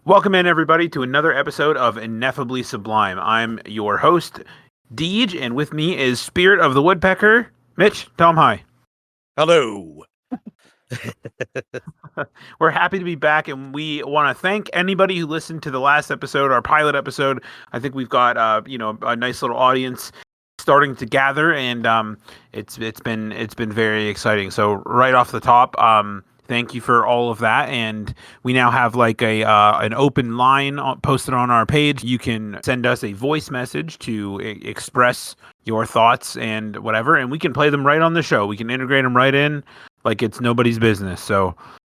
Welcome in, everybody, to another episode of Ineffably Sublime. I'm your host, DeeJ, and with me is Spirit of the Woodpecker, Mitch. Tell him hi. Hello. We're happy to be back, and we want to thank anybody who listened to the last episode, our pilot episode. I think we've got a nice little audience starting to gather, and it's been very exciting. So right off the top, thank you for all of that, and we now have like an open line posted on our page. You can send us a voice message to express your thoughts and whatever, and we can play them right on the show. We can integrate them right in like it's nobody's business. So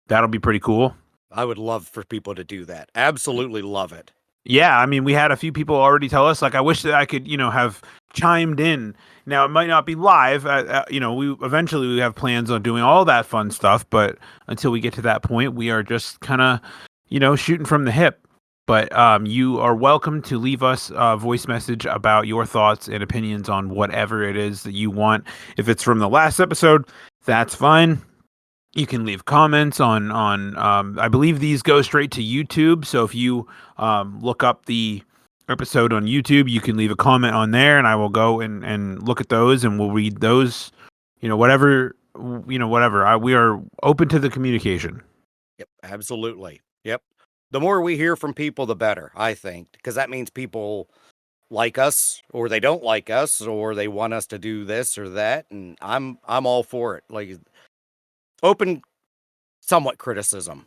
that'll be pretty cool. I would love for people to do that. Absolutely love it. Yeah, I mean, we had a few people already tell us, like, I wish that I could, have chimed in. Now, it might not be live. We have plans on doing all that fun stuff, but until we get to that point, we are just kind of, shooting from the hip. But you are welcome to leave us a voice message about your thoughts and opinions on whatever it is that you want. If it's from the last episode, that's fine. You can leave comments on I believe these go straight to YouTube. So if you look up the episode on YouTube, you can leave a comment on there, and I will go and look at those, and we'll read those. Whatever. We are open to the communication. Yep, absolutely. Yep. The more we hear from people, the better, I think, because that means people like us, or they don't like us, or they want us to do this or that, and I'm all for it. Like, open, somewhat criticism,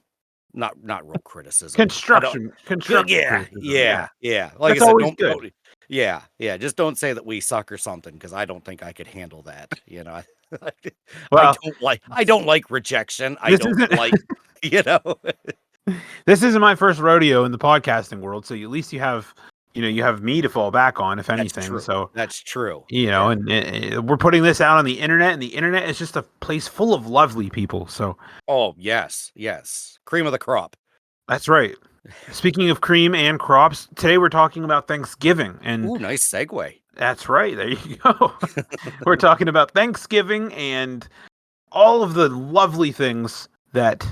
not real criticism. Construction. Yeah. Like that's I said, always good. Just don't say that we suck or something, because I don't think I could handle that. Well, I don't like rejection. I don't like, This isn't my first rodeo in the podcasting world, so at least you have me to fall back on, if anything. So that's true. And we're putting this out on the internet, and the internet is just a place full of lovely people. So, oh yes, cream of the crop. That's right. Speaking of cream and crops, today we're talking about Thanksgiving, and ooh, nice segue. That's right. There you go. We're talking about Thanksgiving and all of the lovely things that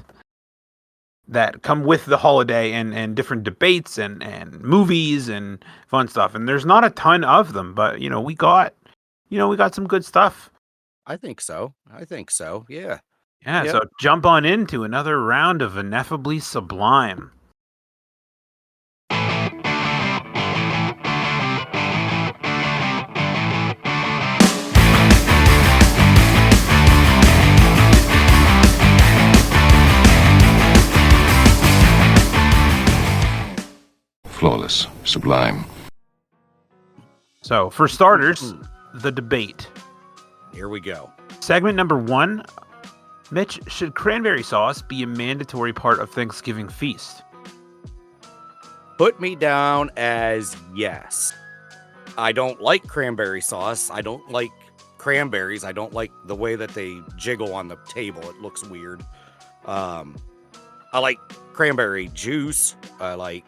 come with the holiday, and different debates and movies and fun stuff. And there's not a ton of them, but we got some good stuff. I think so. Yeah. Yeah. Yep. So jump on into another round of Ineffably Sublime. Flawless, sublime. So, for starters, the debate. Here we go. Segment number 1. Mitch, should cranberry sauce be a mandatory part of Thanksgiving feast? Put me down as yes. I don't like cranberry sauce. I don't like cranberries. I don't like the way that they jiggle on the table. It looks weird. I like cranberry juice. I like,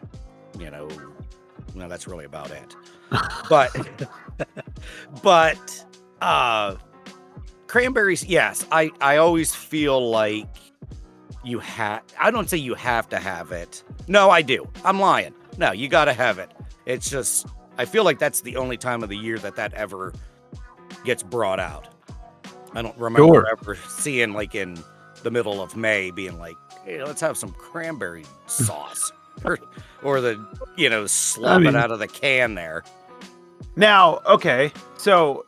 no, that's really about it. But cranberries, yes. I always feel like I don't say you have to have it. No, I do. I'm lying. No, you got to have it. It's just, I feel like that's the only time of the year that ever gets brought out. I don't remember ever seeing, like, in the middle of May being like, hey, let's have some cranberry sauce. or the, slop it out of the can there. Now, okay, so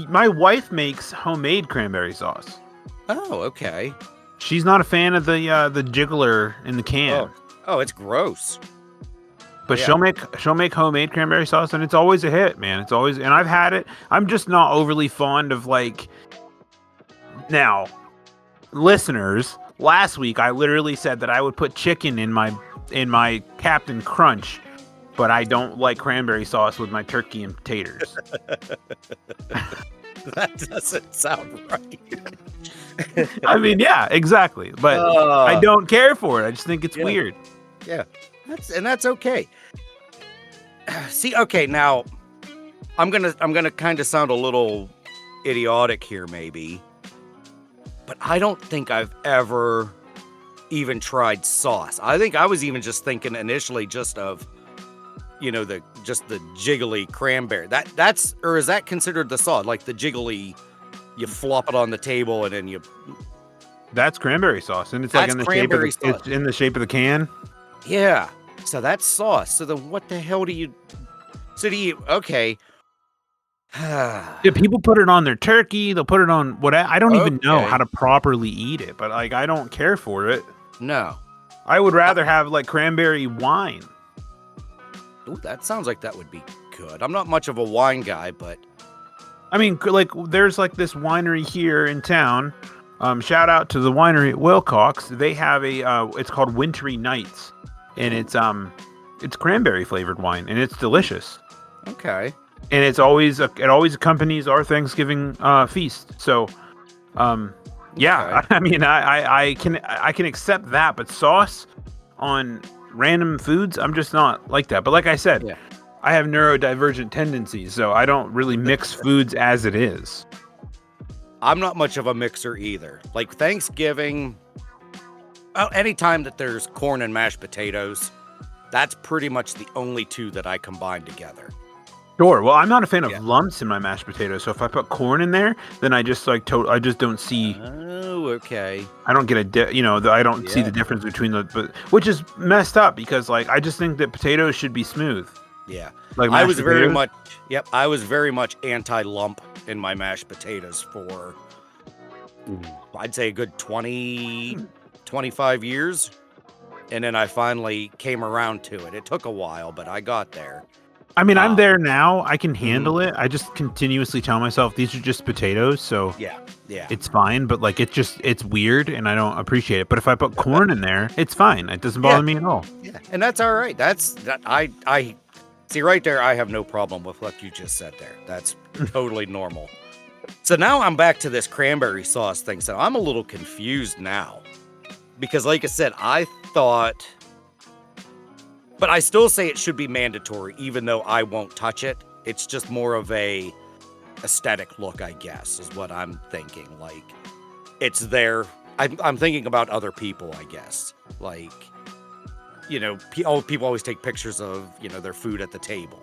my wife makes homemade cranberry sauce. Oh, okay. She's not a fan of the Jiggler in the can. Oh, it's gross. But she'll make homemade cranberry sauce, and it's always a hit, man. It's always, and I've had it. I'm just not overly fond of, like, now, listeners. Last week, I literally said that I would put chicken in my Captain Crunch, but I don't like cranberry sauce with my turkey and taters. That doesn't sound right. I mean, yeah, exactly. But I don't care for it. I just think it's weird. Yeah, that's okay. See, okay, now I'm gonna kind of sound a little idiotic here, maybe. But I don't think I've ever even tried sauce. I think I was even just thinking initially just of, the jiggly cranberry. Or is that considered the sauce? Like the jiggly, you flop it on the table and then you. That's cranberry sauce, and it's like in the shape of it's in the shape of the can. Yeah. So that's sauce. So then what the hell do you? Okay. Yeah, people put it on their turkey. They'll put it on what I don't even know how to properly eat it, but like I don't care for it. No. I would rather have like cranberry wine. Ooh, that sounds like that would be good. I'm not much of a wine guy, but I mean, like there's like this winery here in town. Shout out to the winery at Wilcox. They have it's called Wintry Nights, and it's cranberry flavored wine, and it's delicious. Okay. And it always accompanies our Thanksgiving feast. So, yeah, Okay. I mean, I can accept that, but sauce on random foods, I'm just not like that. But like I said, Yeah. I have neurodivergent tendencies, so I don't really mix foods as it is. I'm not much of a mixer either. Like Thanksgiving, anytime that there's corn and mashed potatoes, that's pretty much the only two that I combine together. Sure. Well, I'm not a fan of lumps in my mashed potatoes, so if I put corn in there, then I just I just don't see. Oh, okay. I don't get I don't see the difference between which is messed up because like I just think that potatoes should be smooth. Yeah. Like I was very much anti-lump in my mashed potatoes for, I'd say a good 20, 25 years. And then I finally came around to it. It took a while, but I got there. I mean, I'm there now. I can handle it. I just continuously tell myself these are just potatoes, so yeah, it's fine. But like, it's weird, and I don't appreciate it. But if I put corn in there, it's fine. It doesn't bother me at all. Yeah, and that's all right. I see right there. I have no problem with what you just said there. That's totally normal. So now I'm back to this cranberry sauce thing. So I'm a little confused now because, like I said, I thought. But I still say it should be mandatory, even though I won't touch it. It's just more of a aesthetic look, I guess, is what I'm thinking. Like, it's there. I'm thinking about other people, I guess. Like, people always take pictures of, their food at the table.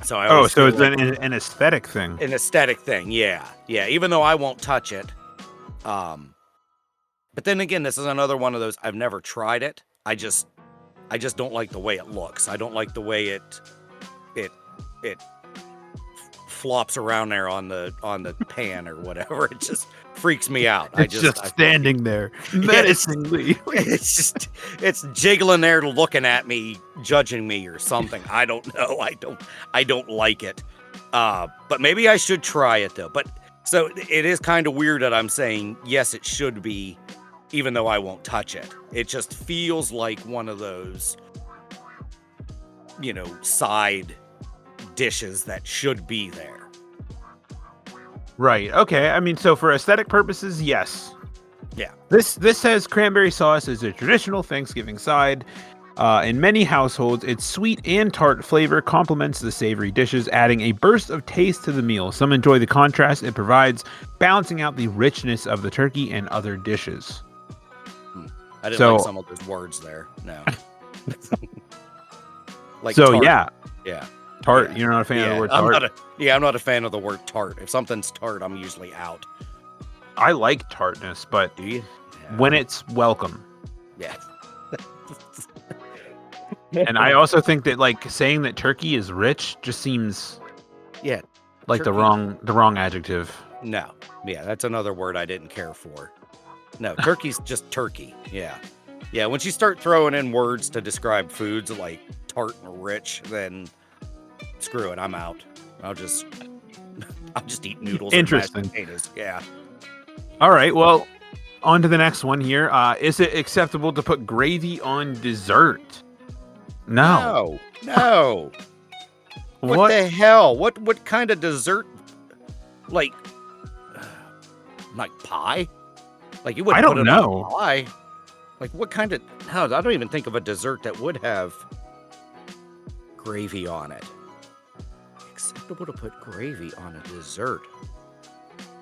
So so it's an aesthetic thing. An aesthetic thing, yeah. Yeah, even though I won't touch it. But then again, this is another one of those, I've never tried it. I just don't like the way it looks. I don't like the way it flops around there on the pan or whatever. It just freaks me out. It's just standing there menacingly. It's jiggling there, looking at me, judging me or something. I don't know. I don't like it. But maybe I should try it though. But so it is kind of weird that I'm saying yes, it should be. Even though I won't touch it. It just feels like one of those, side dishes that should be there. Right. Okay. I mean, so for aesthetic purposes, yes. Yeah. This says cranberry sauce is a traditional Thanksgiving side. In many households, its sweet and tart flavor complements the savory dishes, adding a burst of taste to the meal. Some enjoy the contrast it provides, balancing out the richness of the turkey and other dishes. I didn't like some of those words there. No. Like so, tart. Yeah. Tart. Yeah. You're not a fan of the word tart? I'm not a fan of the word tart. If something's tart, I'm usually out. I like tartness, but do you? Yeah. When it's welcome. Yeah. And I also think that like saying that turkey is rich just seems like turkey. the wrong adjective. No. Yeah, that's another word I didn't care for. No, turkey's just turkey. Yeah. Yeah, once you start throwing in words to describe foods like tart and rich, then screw it, I'm out. I'll just eat noodles and mashed potatoes. Yeah. All right, well, on to the next one here. Is it acceptable to put gravy on dessert? No. What the hell? What kind of dessert? Like pie? Like you wouldn't put it on pie. Like what kind of? No, I don't even think of a dessert that would have gravy on it. Acceptable to put gravy on a dessert?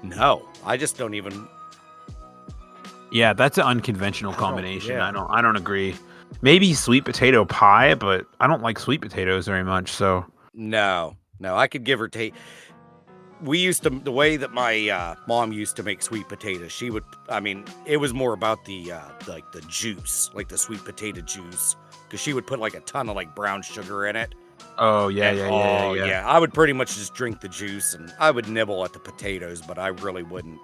No, I just don't even. Yeah, that's an unconventional combination. yeah. I don't agree. Maybe sweet potato pie, but I don't like sweet potatoes very much. So No, I could give or take. We used to, the way that my mom used to make sweet potatoes, she would, I mean, it was more about the like the juice, like the sweet potato juice, because she would put like a ton of like brown sugar in it. oh yeah, And, yeah. I would pretty much just drink the juice, and I would nibble at the potatoes, but I really wouldn't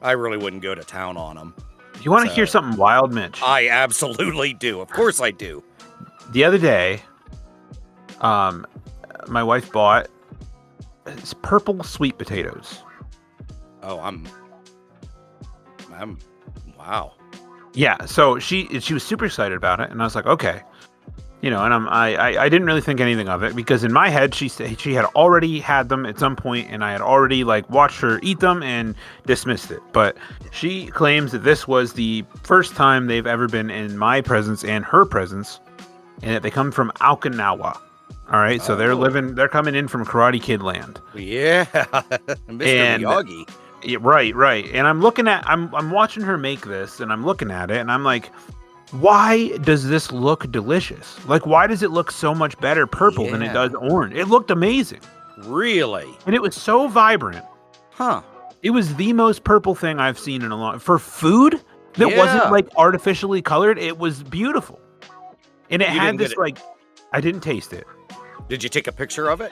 go to town on them. You want to hear something wild, Mitch? I absolutely do. Of course I do. The other day, my wife bought purple sweet potatoes. Oh, I'm wow. Yeah, so she was super excited about it, and I was like, okay, you know, and I didn't really think anything of it because in my head she had already had them at some point, and I had already like watched her eat them and dismissed it. But she claims that this was the first time they've ever been in my presence and her presence, and that they come from Okinawa. All right, so they're coming in from Karate Kid land. Yeah, Mr. Miyagi. Yeah, right. And I'm watching her make this, and I'm looking at it, and I'm like, why does this look delicious? Like, why does it look so much better purple than it does orange? It looked amazing. Really? And it was so vibrant. Huh. It was the most purple thing I've seen in a long... For food that wasn't, like, artificially colored, it was beautiful. And it had this, like... I didn't taste it. Did you take a picture of it?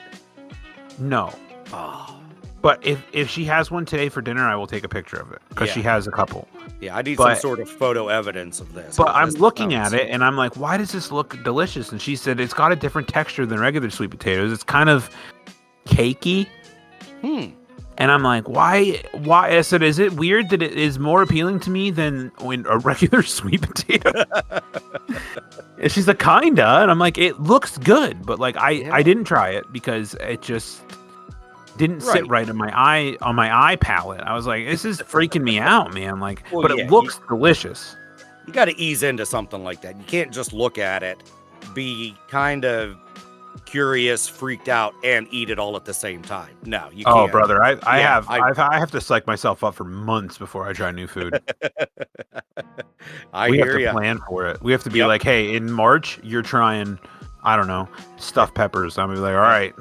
No. Oh. But if she has one today for dinner, I will take a picture of it because she has a couple. Yeah, I need some sort of photo evidence of this. But I'm looking at it and I'm like, why does this look delicious? And she said it's got a different texture than regular sweet potatoes. It's kind of cakey. And I'm like, why? I said, is it weird that it is more appealing to me than when a regular sweet potato? And she's like, kinda. And I'm like, it looks good, but like I didn't try it because it just didn't sit right on my eye palette. I was like, this is freaking me out, man. Like, but it looks delicious. You got to ease into something like that. You can't just look at it, be kind of curious, freaked out, and eat it all at the same time. No, you can't. Oh, brother, I have to psych myself up for months before I try new food. We have to plan for it. We have to be like, hey, in March, you're trying, I don't know, stuffed peppers. I'm gonna be like, all right,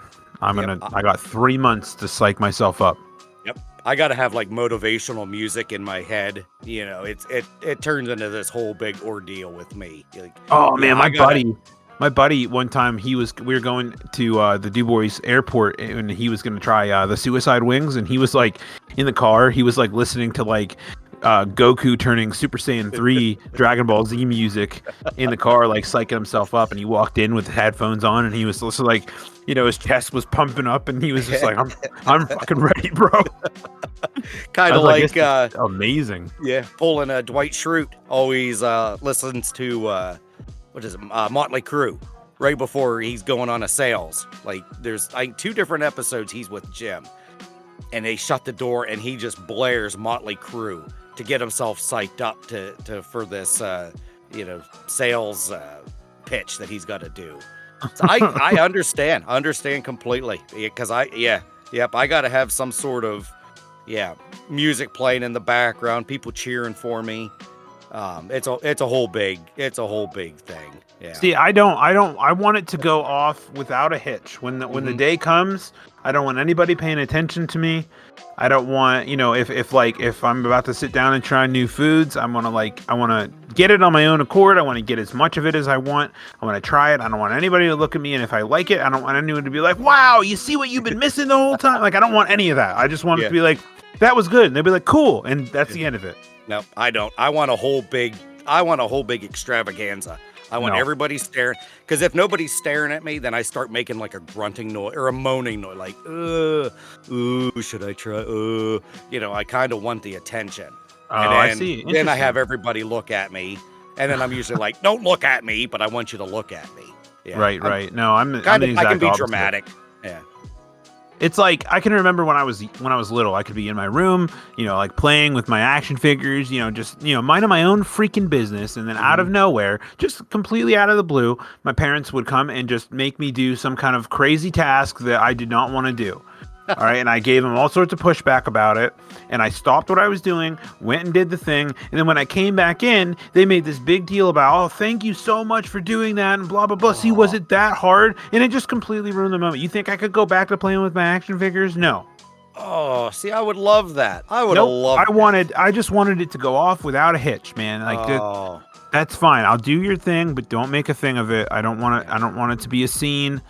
I got 3 months to psych myself up. Yep. I got to have like motivational music in my head. You know, it turns into this whole big ordeal with me. Like, oh man, my buddy one time we were going to the Du Bois airport and he was going to try the suicide wings, and he was like in the car, he was like listening to like Goku turning Super Saiyan 3 Dragon Ball Z music in the car, like psyching himself up, and he walked in with headphones on and he was also like, you know, his chest was pumping up and he was just like, I'm fucking ready, bro. Kind of like amazing. Yeah, pulling Dwight Schrute always listens to what is it, Motley Crue right before he's going on a sales. Like there's like 2 different episodes he's with Jim, and they shut the door and he just blares Motley Crue to get himself psyched up to for this sales pitch that he's got to do. So I understand completely, because I got to have some sort of music playing in the background, people cheering for me. It's a whole big thing. Yeah. See, I want it to go off without a hitch. When the day comes, I don't want anybody paying attention to me. I don't want, if I'm about to sit down and try new foods, I want to get it on my own accord. I want to get as much of it as I want. I want to try it. I don't want anybody to look at me, and if I like it, I don't want anyone to be like, wow, you see what you've been missing the whole time? Like, I don't want any of that. I just want it to be like, that was good. And they'll be like, cool. And that's the end of it. No, I don't. I want a whole big extravaganza. I want everybody staring, because if nobody's staring at me, then I start making like a grunting noise or a moaning noise, like, should I try? I kind of want the attention. Oh, I see. Then I have everybody look at me, and then I'm usually like, don't look at me, but I want you to look at me. Yeah. Right. No, I can be dramatic. Yeah. It's like, I can remember when I was little, I could be in my room, like playing with my action figures, just, minding my own freaking business. And then out of nowhere, just completely out of the blue, my parents would come and just make me do some kind of crazy task that I did not want to do. All right, and I gave them all sorts of pushback about it, and I stopped what I was doing, went and did the thing, and then when I came back in, they made this big deal about, oh, thank you so much for doing that, and blah, blah, blah. See, was it that hard? And it just completely ruined the moment. You think I could go back to playing with my action figures? No. Oh, see, I would love that. I would have loved I just wanted it to go off without a hitch, man. Like, that's fine. I'll do your thing, but don't make a thing of it. I don't want it to be a scene,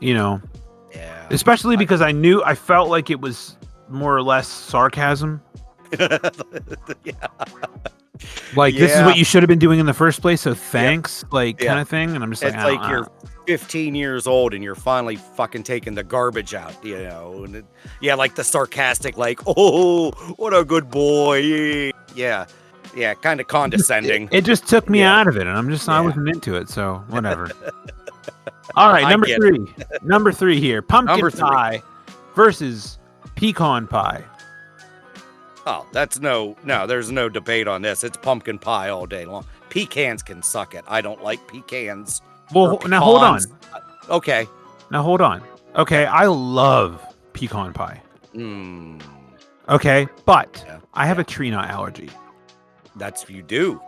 you know. Yeah. Especially because I felt like it was more or less sarcasm. Yeah. Like, this is what you should have been doing in the first place, so thanks, kind of thing. And I'm just it's like you're 15 years old and you're finally fucking taking the garbage out, you know. And like the sarcastic, like, oh, what a good boy. Yeah, kind of condescending. It just took me out of it, and I wasn't into it, so whatever. All right, number three. Number 3 here. Pumpkin pie versus pecan pie. Oh, there's no debate on this. It's pumpkin pie all day long. Pecans can suck it. I don't like pecans. Well, now hold on. Okay. Now hold on. Okay, I love pecan pie. Okay, but I have a tree nut allergy. That's you do.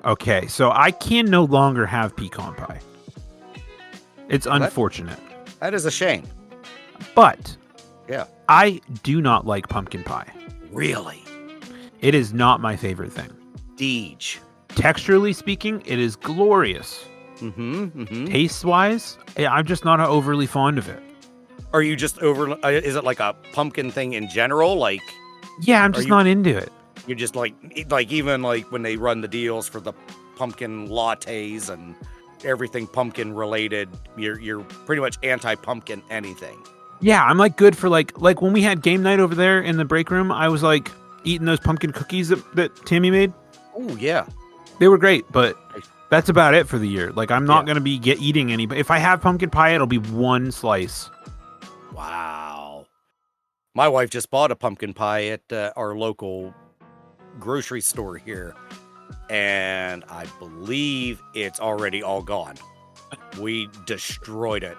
Okay, so I can no longer have pecan pie. It's unfortunate. That is a shame. But yeah, I do not like pumpkin pie. Really? It is not my favorite thing. DeeJ. Texturally speaking, it is glorious. Taste-wise, I'm just not overly fond of it. Are you just is it like a pumpkin thing in general? Like, yeah, I'm just not into it. You're just like even like when they run the deals for the pumpkin lattes and everything pumpkin related, you're pretty much anti-pumpkin anything. Yeah, I'm like good for like when we had game night over there in the break room, I was like eating those pumpkin cookies that Tammy made. Oh yeah, they were great, but that's about it for the year. Like, I'm not gonna be eating any. But if I have pumpkin pie, it'll be one slice. Wow. My wife just bought a pumpkin pie at our local grocery store here, and I believe it's already all gone. We destroyed it.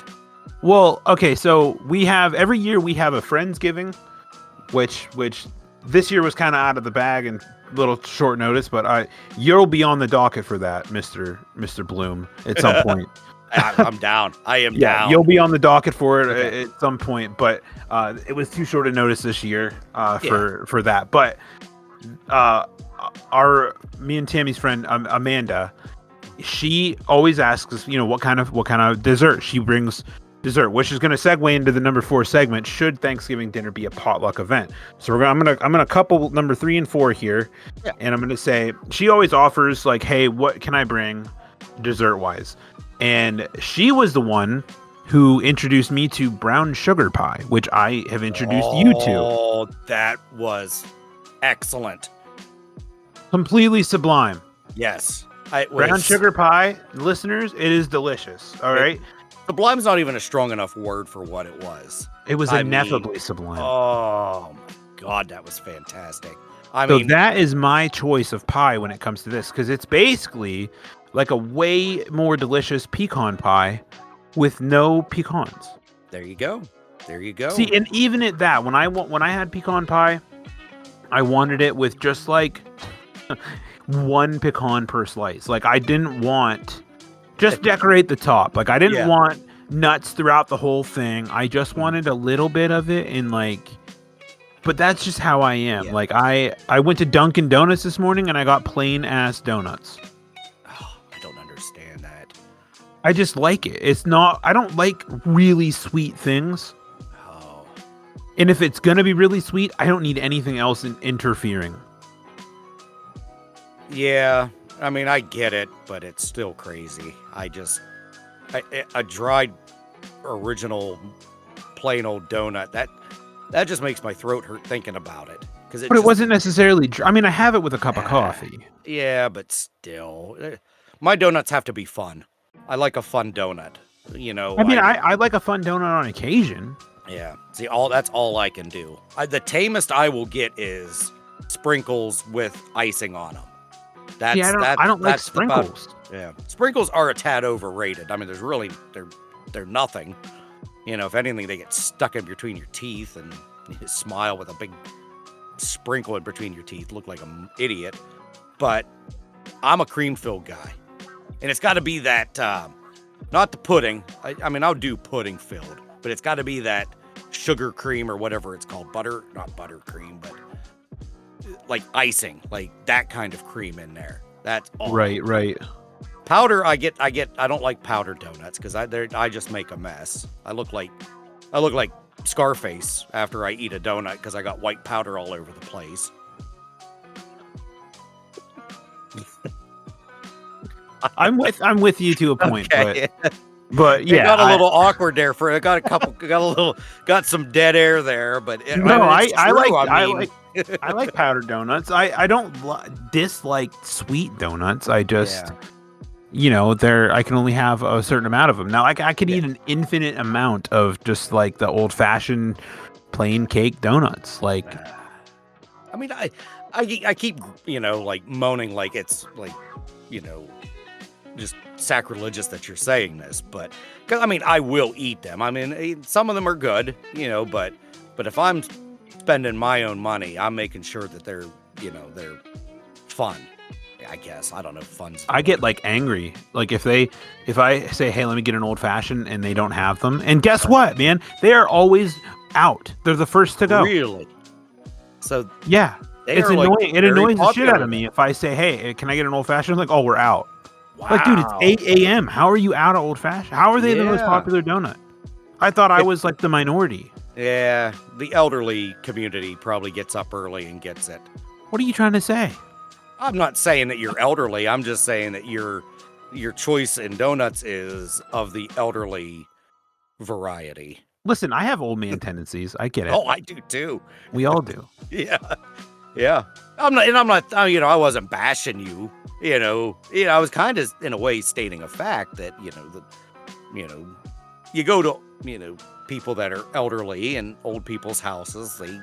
Well, okay, so every year we have a Friendsgiving, which this year was kind of out of the bag and a little short notice, but you'll be on the docket for that, Mr. Bloom, at some point. I'm down. I am down. You'll be on the docket for it at some point, but it was too short a notice this year for that. But me and Tammy's friend Amanda, she always asks us, what kind of dessert she brings. Dessert, which is going to segue into the number 4 segment. Should Thanksgiving dinner be a potluck event? So I'm gonna couple number 3 and 4 here, and I'm gonna say she always offers like, hey, what can I bring, dessert wise? And she was the one who introduced me to brown sugar pie, which I have introduced you to. Oh, that was excellent. Completely sublime. Yes, brown sugar pie, listeners, it is delicious. All right. Sublime's not even a strong enough word for what it was. It was ineffably sublime. Oh my God, that was fantastic. So that is my choice of pie when it comes to this, because it's basically like a way more delicious pecan pie with no pecans. There you go. See, and even at that, when I had pecan pie, I wanted it with just like one pecan per slice. Like, I didn't want just decorate the top. Like, I didn't want nuts throughout the whole thing. I just wanted a little bit of it in like, but that's just how I am. Yeah. Like, I went to Dunkin' Donuts this morning and I got plain ass donuts. Oh, I don't understand that. I just like it. I don't like really sweet things. Oh. And if it's going to be really sweet, I don't need anything else interfering. Yeah. I mean, I get it, but it's still crazy. A dried original plain old donut, that just makes my throat hurt thinking about it. But it wasn't necessarily, I mean, I have it with a cup of coffee. Yeah, but still. My donuts have to be fun. I like a fun donut. I mean, I like a fun donut on occasion. Yeah. See, that's all I can do. The tamest I will get is sprinkles with icing on them. I don't like sprinkles. Sprinkles are a tad overrated. I mean, they're nothing. If anything, they get stuck in between your teeth and smile with a big sprinkle in between your teeth, look like an idiot. But I'm a cream-filled guy. And it's got to be that, not the pudding. I mean, I'll do pudding-filled, but it's got to be that sugar cream or whatever it's called. Not buttercream, but like icing, like that kind of cream in there. That's all. Right. Powder, I don't like powdered donuts because I just make a mess. I look like Scarface after I eat a donut because I got white powder all over the place. I'm with you to a point, Okay. but It yeah, got a little awkward there for it. Got some dead air there, but I like powdered donuts. I don't dislike sweet donuts. I just I can only have a certain amount of them. Now I could eat an infinite amount of just like the old fashioned plain cake donuts. Like, I mean, I keep like moaning like it's like just sacrilegious that you're saying this, but because I mean I will eat them. I mean some of them are good, but if I'm spending my own money, I'm making sure that they're fun. I guess I don't know. Fun's. I get like angry, like if I say, hey, let me get an old fashioned, and they don't have them, and guess what, man? They are always out. They're the first to go. Really? So yeah, it's annoying. Like it annoys the shit out of then. me if I say, hey, can I get an old fashioned? Like, oh, we're out. Wow. Like, dude, it's 8 a.m. How are you out of old fashioned? How are they the most popular donut? I thought I was like the minority. Yeah, the elderly community probably gets up early and gets it. What are you trying to say? I'm not saying that you're elderly. I'm just saying that your choice in donuts is of the elderly variety. Listen, I have old man tendencies. I get it. Oh, I do too. We all do. Yeah. I'm not. I wasn't bashing you. I was kind of in a way stating a fact that you go to people that are elderly and old people's houses. They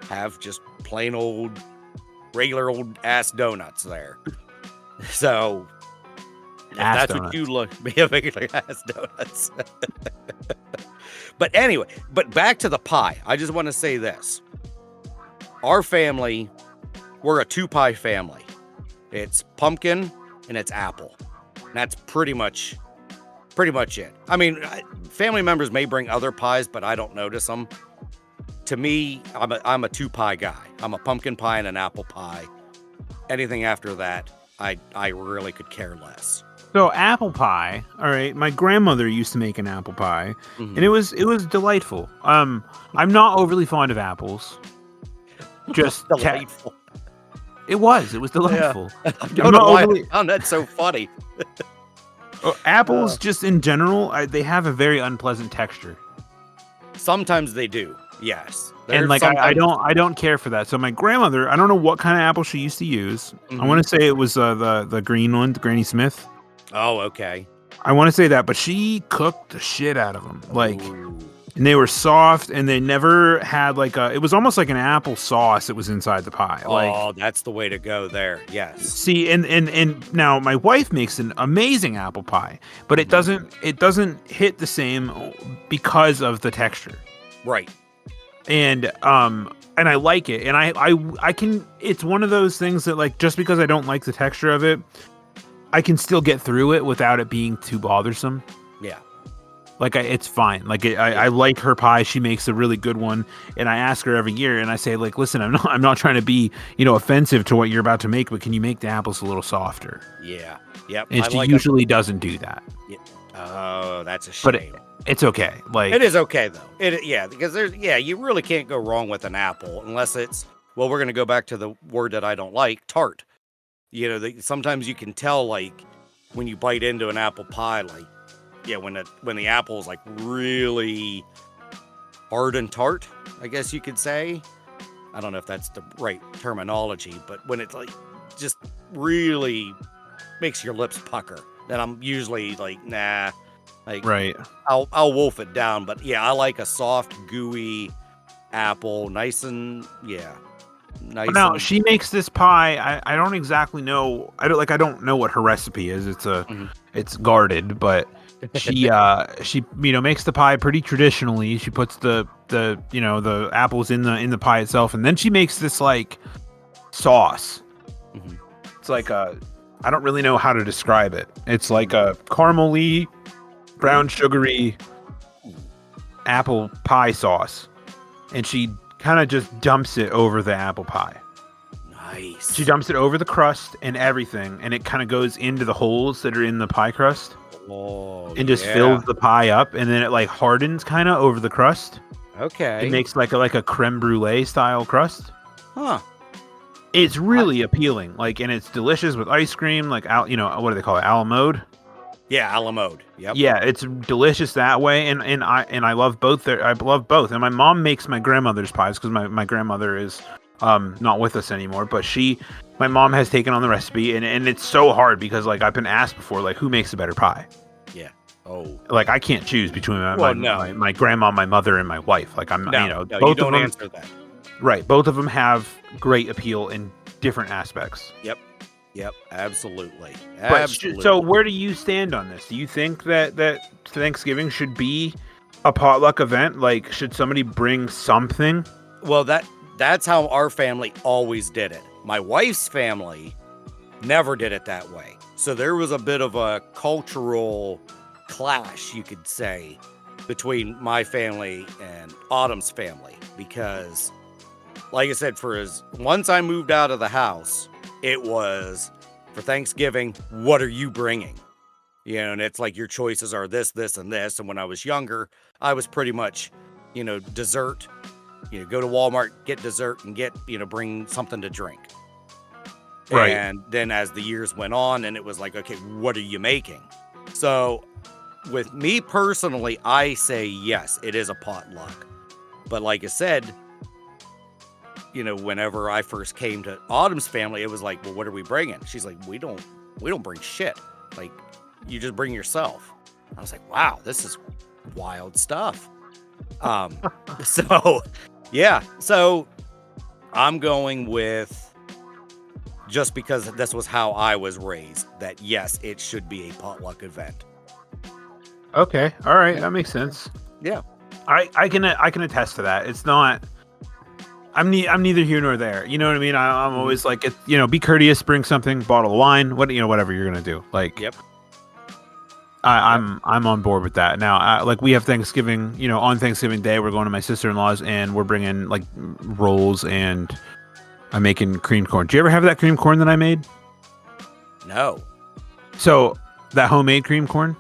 have just plain old, regular old ass donuts there. So that's donuts. What you look. Regular ass donuts. But anyway, back to the pie. I just want to say this. Our family, we're a 2-pie family. It's pumpkin and it's apple. And that's pretty much it. I mean, family members may bring other pies, but I don't notice them. To me, I'm a 2-pie guy. I'm a pumpkin pie and an apple pie. Anything after that, I really could care less. So apple pie, all right. My grandmother used to make an apple pie, and it was delightful. I'm not overly fond of apples. Just delightful. It was delightful. Yeah. I don't know why I found that so funny. Apples, just in general, they have a very unpleasant texture. Sometimes they do. Yes. And like I don't care for that. So my grandmother, I don't know what kind of apple she used to use. I want to say it was the green one, the Granny Smith. Oh, okay. I want to say that, but she cooked the shit out of them. Like, and they were soft, and they never had like it was almost like an apple sauce that was inside the pie. Oh, that's the way to go there. Yes. See, and now my wife makes an amazing apple pie, but it doesn't hit the same because of the texture. Right. And I like it, and I can. It's one of those things that like just because I don't like the texture of it, I can still get through it without it being too bothersome. Yeah. Like it's fine. Like I like her pie. She makes a really good one, and I ask her every year, and I say like, listen, I'm not trying to be offensive to what you're about to make, but can you make the apples a little softer? Yeah. Yep. And she usually doesn't do that. Yeah. Oh, that's a shame. But it's okay. Like it is okay though. Because you really can't go wrong with an apple unless it's we're gonna go back to the word that I don't like, tart. Sometimes you can tell like when you bite into an apple pie, like when the apple is like really hard and tart, I guess you could say. I don't know if that's the right terminology, but when it's like just really makes your lips pucker, then I'm usually like, nah. Like, right. I'll wolf it down, but I like a soft, gooey apple, nice. Now she makes this pie. I don't exactly know. I don't know what her recipe is. It's guarded, but she makes the pie pretty traditionally. She puts the apples in the pie itself, and then she makes this like sauce. Mhm. It's like I don't really know how to describe it. It's like a caramely, brown sugary apple pie sauce, and she kind of just dumps it over the apple pie. Nice. She dumps it over the crust and everything, and it kind of goes into the holes that are in the pie crust. Oh, And just fills the pie up, and then it like hardens kind of over the crust. Okay. It makes like a creme brulee style crust. Huh. It's really appealing, like, and it's delicious with ice cream. Like, what do they call it? A la mode. Yeah, a la mode. Yep. Yeah, it's delicious that way, and I love both. I love both, and my mom makes my grandmother's pies because my grandmother is not with us anymore, but my mom has taken on the recipe, and it's so hard because like I've been asked before, like, who makes a better pie? Yeah. Oh. Like, I can't choose between my grandma, my mother, and my wife. Like, both you don't of them answer that. Right, both of them have great appeal in different aspects. Yep, absolutely. So where do you stand on this? Do you think that Thanksgiving should be a potluck event? Like, should somebody bring something? Well, that's how our family always did it. My wife's family never did it that way. So there was a bit of a cultural clash, you could say, between my family and Autumn's family, because like I said, once I moved out of the house, it was for Thanksgiving, what are you bringing? And it's like your choices are this, this, and this. And when I was younger, I was pretty much, dessert, go to Walmart, get dessert, and bring something to drink. Right. And then as the years went on, and it was like, okay, what are you making? So with me personally, I say yes, it is a potluck. But like I said, whenever I first came to Autumn's family, it was like, well, what are we bringing? She's like, we don't bring shit. Like, you just bring yourself. I was like, wow, this is wild stuff. So I'm going with, just because this was how I was raised, that yes, it should be a potluck event. Okay, all right, that makes sense. Yeah, I can attest to that. It's not. I'm neither here nor there. You know what I mean? I'm always like, be courteous, bring something, bottle of wine, whatever you're gonna do. Like, yep. I'm on board with that. Now, like, we have Thanksgiving. On Thanksgiving Day, we're going to my sister-in-law's, and we're bringing like rolls, and I'm making cream corn. Do you ever have that cream corn that I made? No. So that homemade cream corn.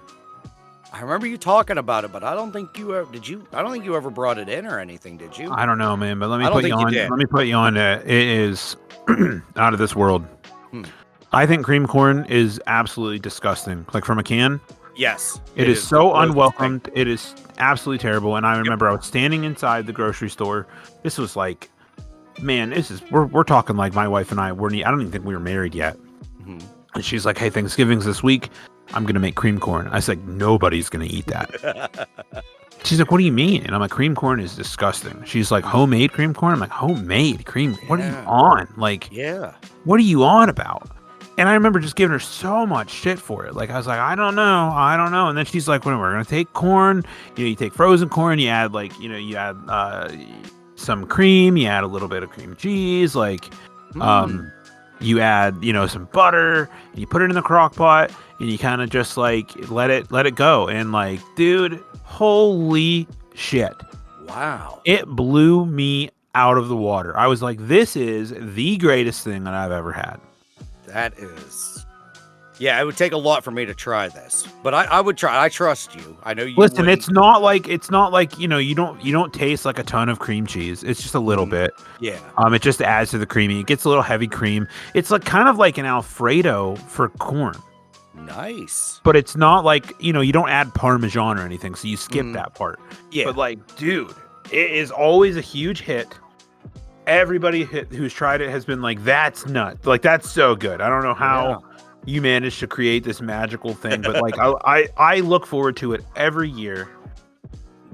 I remember you talking about it, but I don't think you ever I don't think you ever brought it in or anything, did you? I don't know, man, but let me put you on. Let me put you on. It is out of this world. I think cream corn is absolutely disgusting. Like, from a can. Yes. It is so unwelcomed. It is absolutely terrible. And I remember I was standing inside the grocery store. This was like, man, we're talking like my wife and I weren't. I don't even think we were married yet. Mm-hmm. And she's like, hey, Thanksgiving's this week. I'm going to make cream corn. I was like, nobody's going to eat that. She's like, what do you mean? And I'm like, cream corn is disgusting. She's like, homemade cream corn? I'm like, homemade cream? What are you on? Like, what are you on about? And I remember just giving her so much shit for it. Like, I was like, I don't know. And then she's like, well, we're going to take corn. You take frozen corn. You add some cream. You add a little bit of cream cheese. Like, you add, some butter. And you put it in the crock pot. And you kind of just like let it go. And like, dude, holy shit. Wow. It blew me out of the water. I was like, this is the greatest thing that I've ever had. That is. Yeah, it would take a lot for me to try this. But I would try. I trust you. I know you. Listen, wouldn't. it's not like, you don't taste like a ton of cream cheese. It's just a little bit. Yeah. It just adds to the creamy. It gets a little heavy cream. It's like kind of like an Alfredo for corn. Nice. But it's not like, you don't add Parmesan or anything, so you skip that part. Yeah. But like, dude, it is always a huge hit. Everybody who's tried it has been like, that's nuts. Like, that's so good. I don't know how you managed to create this magical thing, but like, I look forward to it every year.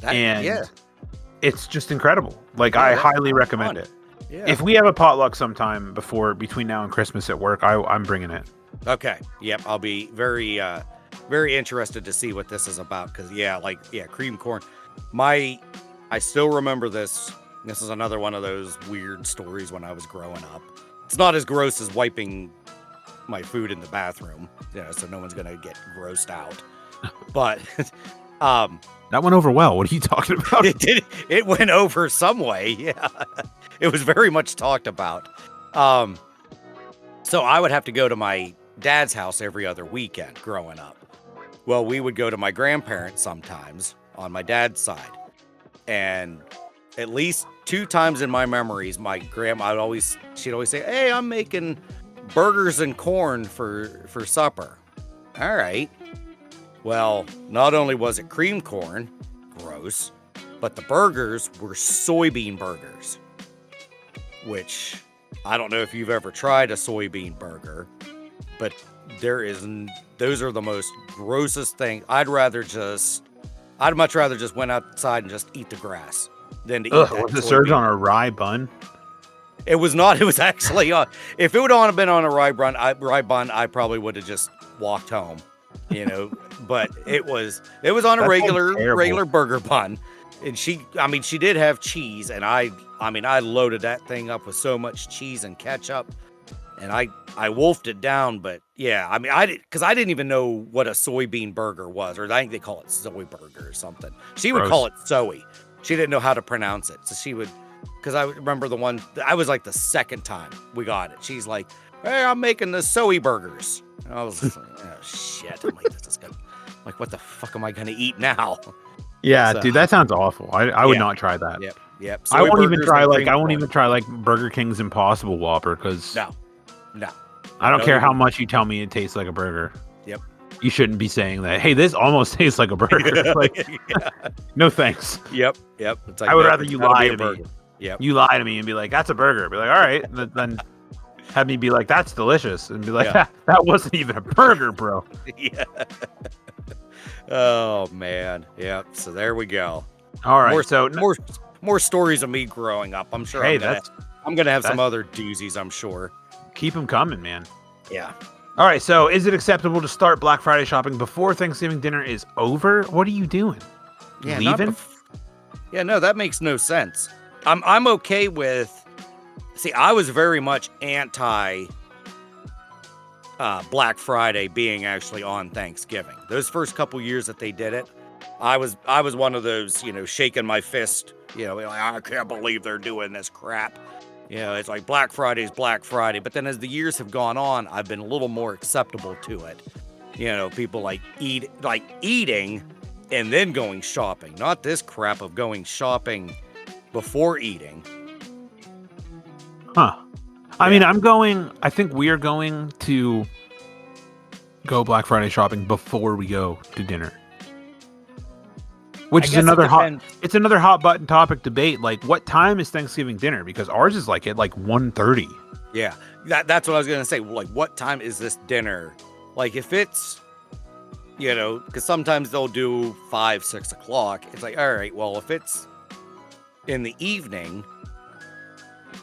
It's just incredible. Like, I highly recommend it. Yeah. If we have a potluck sometime between now and Christmas at work, I'm bringing it. Okay. Yep. I'll be very very interested to see what this is about. Because cream corn. I still remember this. This is another one of those weird stories when I was growing up. It's not as gross as wiping my food in the bathroom, so no one's gonna get grossed out. But that went over well. What are you talking about? It did. It went over some way. Yeah, it was very much talked about. So I would have to go to my dad's house every other weekend growing up. Well, we would go to my grandparents sometimes on my dad's side, and at least 2 times in my memories, my grandma she'd always say, "Hey, I'm making burgers and corn for supper." All right. Well, not only was it cream corn, gross, but the burgers were soybean burgers, which I don't know if you've ever tried a soybean burger, but those are the most grossest thing. I'd much rather just went outside and just eat the grass than to eat that. Was it served on a rye bun? It was not. It was actually if it would have been on a rye bun, I probably would have just walked home, But it was on a regular burger bun, and she did have cheese, and I loaded that thing up with so much cheese and ketchup, and I wolfed it down. But yeah, because I didn't even know what a soybean burger was, or I think they call it soy burger or something. She would call it soy. She didn't know how to pronounce it, so she would. Because I remember the one, I was like the second time we got it. She's like, "Hey, I'm making the soy burgers." And I was like, "Oh shit!" I'm like, "This is good." I'm like, what the fuck am I gonna eat now? Yeah, dude, that sounds awful. I would not try that. Yep. I won't even try like Burger King's Impossible Whopper because no. I don't care how much you tell me it tastes like a burger. Yep. You shouldn't be saying that. Hey, this almost tastes like a burger. Like, no thanks. Yep. It's like, I would rather you lie to me. Yep. You lie to me and be like, "That's a burger." Be like, "All right," then have me be like, "That's delicious," and be like, "That wasn't even a burger, bro." Yeah. Oh man. Yep. So there we go. All right. More stories of me growing up. I'm sure. Hey, I'm gonna have some other doozies. I'm sure. Keep them coming, man. Yeah. All right. So, is it acceptable to start Black Friday shopping before Thanksgiving dinner is over? What are you doing? Yeah, leaving? No, that makes no sense. I'm okay with. See, I was very much anti Black Friday being actually on Thanksgiving. Those first couple years that they did it, I was one of those, shaking my fist, like, I can't believe they're doing this crap. It's like Black Friday's Black Friday. But then as the years have gone on, I've been a little more acceptable to it. People eating and then going shopping, not this crap of going shopping before eating. Huh. I think we are going to go Black Friday shopping before we go to dinner. Which is another hot button topic debate. Like, what time is Thanksgiving dinner? Because ours is like at 1:30. Yeah. That's what I was going to say. Like, what time is this dinner? Like, if it's, because sometimes they'll do 5, 6 o'clock. It's like, all right, well, if it's in the evening,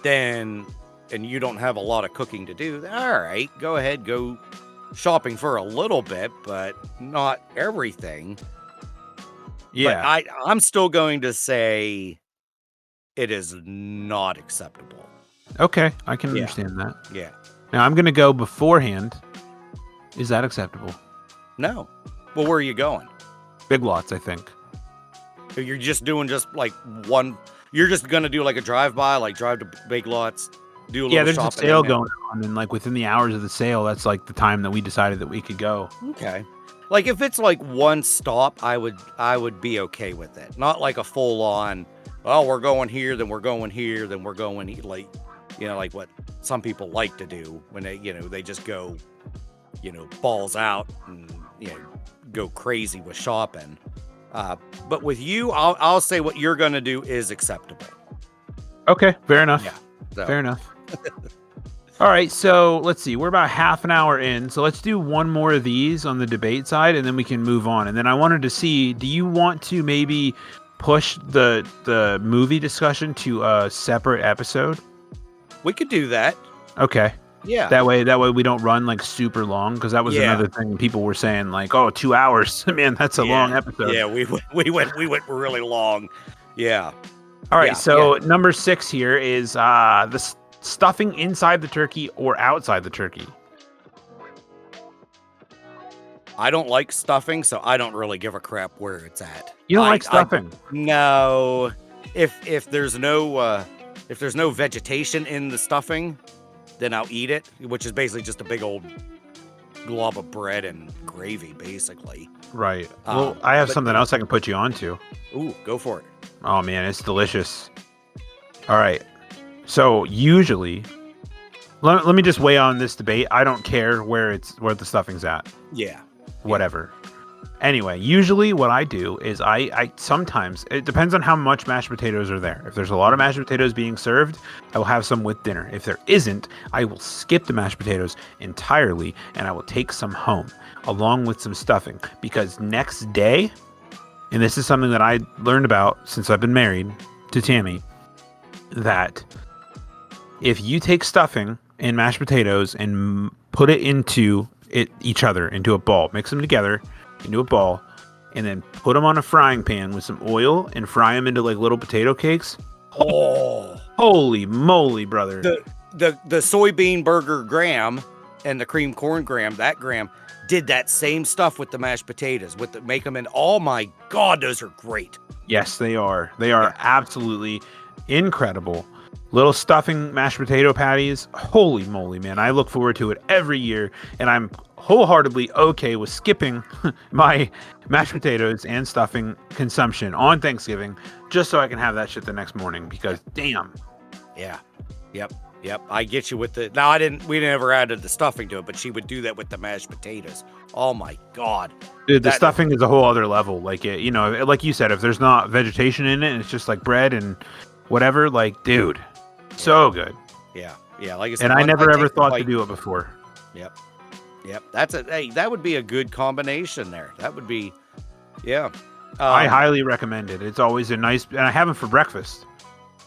then, and you don't have a lot of cooking to do, then all right, go ahead, go shopping for a little bit, but not everything. Yeah. But I'm still going to say it is not acceptable. Okay, I can understand that. Yeah. Now I'm going to go beforehand. Is that acceptable? No. Well, where are you going? Big Lots, I think. So you're just doing like one. You're just going to do like a drive-by, like drive to Big Lots, do a little there's shopping. a sale going on, and like within the hours of the sale, that's like the time that we decided that we could go. Okay. Like if it's like one stop, I would be okay with it. Not like a full-on, oh, we're going here, then we're going here, then we're going here. Like, like what some people like to do when they just go, balls out and, go crazy with shopping. But with you, I'll say what you're going to do is acceptable. Okay, fair enough. Yeah. So. Fair enough. All right, so let's see. We're about half an hour in, so let's do one more of these on the debate side, and then we can move on. And then I wanted to see, do you want to maybe push the movie discussion to a separate episode? We could do that. Okay. Yeah. That way we don't run like super long, because that was another thing people were saying, like, oh, 2 hours. Man, that's a long episode. Yeah, we went really long. Yeah. All right, Yeah, so number 6 here is the stuffing inside the turkey or outside the turkey. I don't like stuffing, so I don't really give a crap where it's at. You don't like stuffing? No. If there's no vegetation in the stuffing, then I'll eat it, which is basically just a big old glob of bread and gravy, basically. Right. Well, I have something else I can put you onto. Ooh, go for it. Oh man, it's delicious. All right. So usually, let me just weigh on this debate. I don't care where the stuffing's at. Yeah. Whatever. Anyway, usually what I do is I sometimes, it depends on how much mashed potatoes are there. If there's a lot of mashed potatoes being served, I will have some with dinner. If there isn't, I will skip the mashed potatoes entirely and I will take some home along with some stuffing, because next day, and this is something that I learned about since I've been married to Tammy, that if you take stuffing and mashed potatoes and put it into into a ball, mix them together into a ball, and then put them on a frying pan with some oil and fry them into like little potato cakes. Oh, holy moly, brother! The soybean burger Graham and the cream corn Graham, that Graham did that same stuff with the mashed potatoes, make them in. Oh my God, those are great. Yes, they are. They are absolutely incredible. Little stuffing mashed potato patties. Holy moly, man. I look forward to it every year, and I'm wholeheartedly okay with skipping my mashed potatoes and stuffing consumption on Thanksgiving just so I can have that shit the next morning, because damn. Yeah. Yep. I get you with the. Now, we never added the stuffing to it, but she would do that with the mashed potatoes. Oh my God. Dude, the stuffing is a whole other level. Like, like you said, if there's not vegetation in it and it's just like bread and whatever, like, dude, so good. Yeah. Like I said, and I never ever thought to do it before. Yep. That would be a good combination there. That would be, yeah. I highly recommend it. It's always and I have them for breakfast.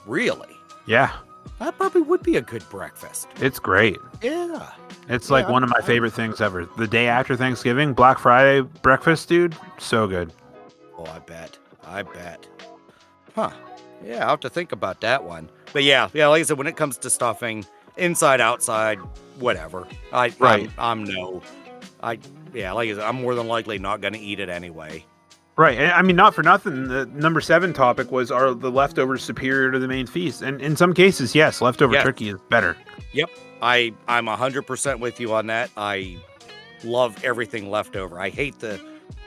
Really? Yeah. That probably would be a good breakfast. It's great. Yeah. It's like one of my favorite things ever. The day after Thanksgiving, Black Friday breakfast, dude, so good. Oh, I bet. Huh. Yeah, I'll have to think about that one. But yeah, like I said, when it comes to stuffing, inside, outside, whatever. I'm like I said, I'm more than likely not going to eat it anyway. Right. I mean, not for nothing. The number 7 topic was, are the leftovers superior to the main feast? And in some cases, yes, leftover turkey is better. Yep. I'm 100% with you on that. I love everything leftover. I hate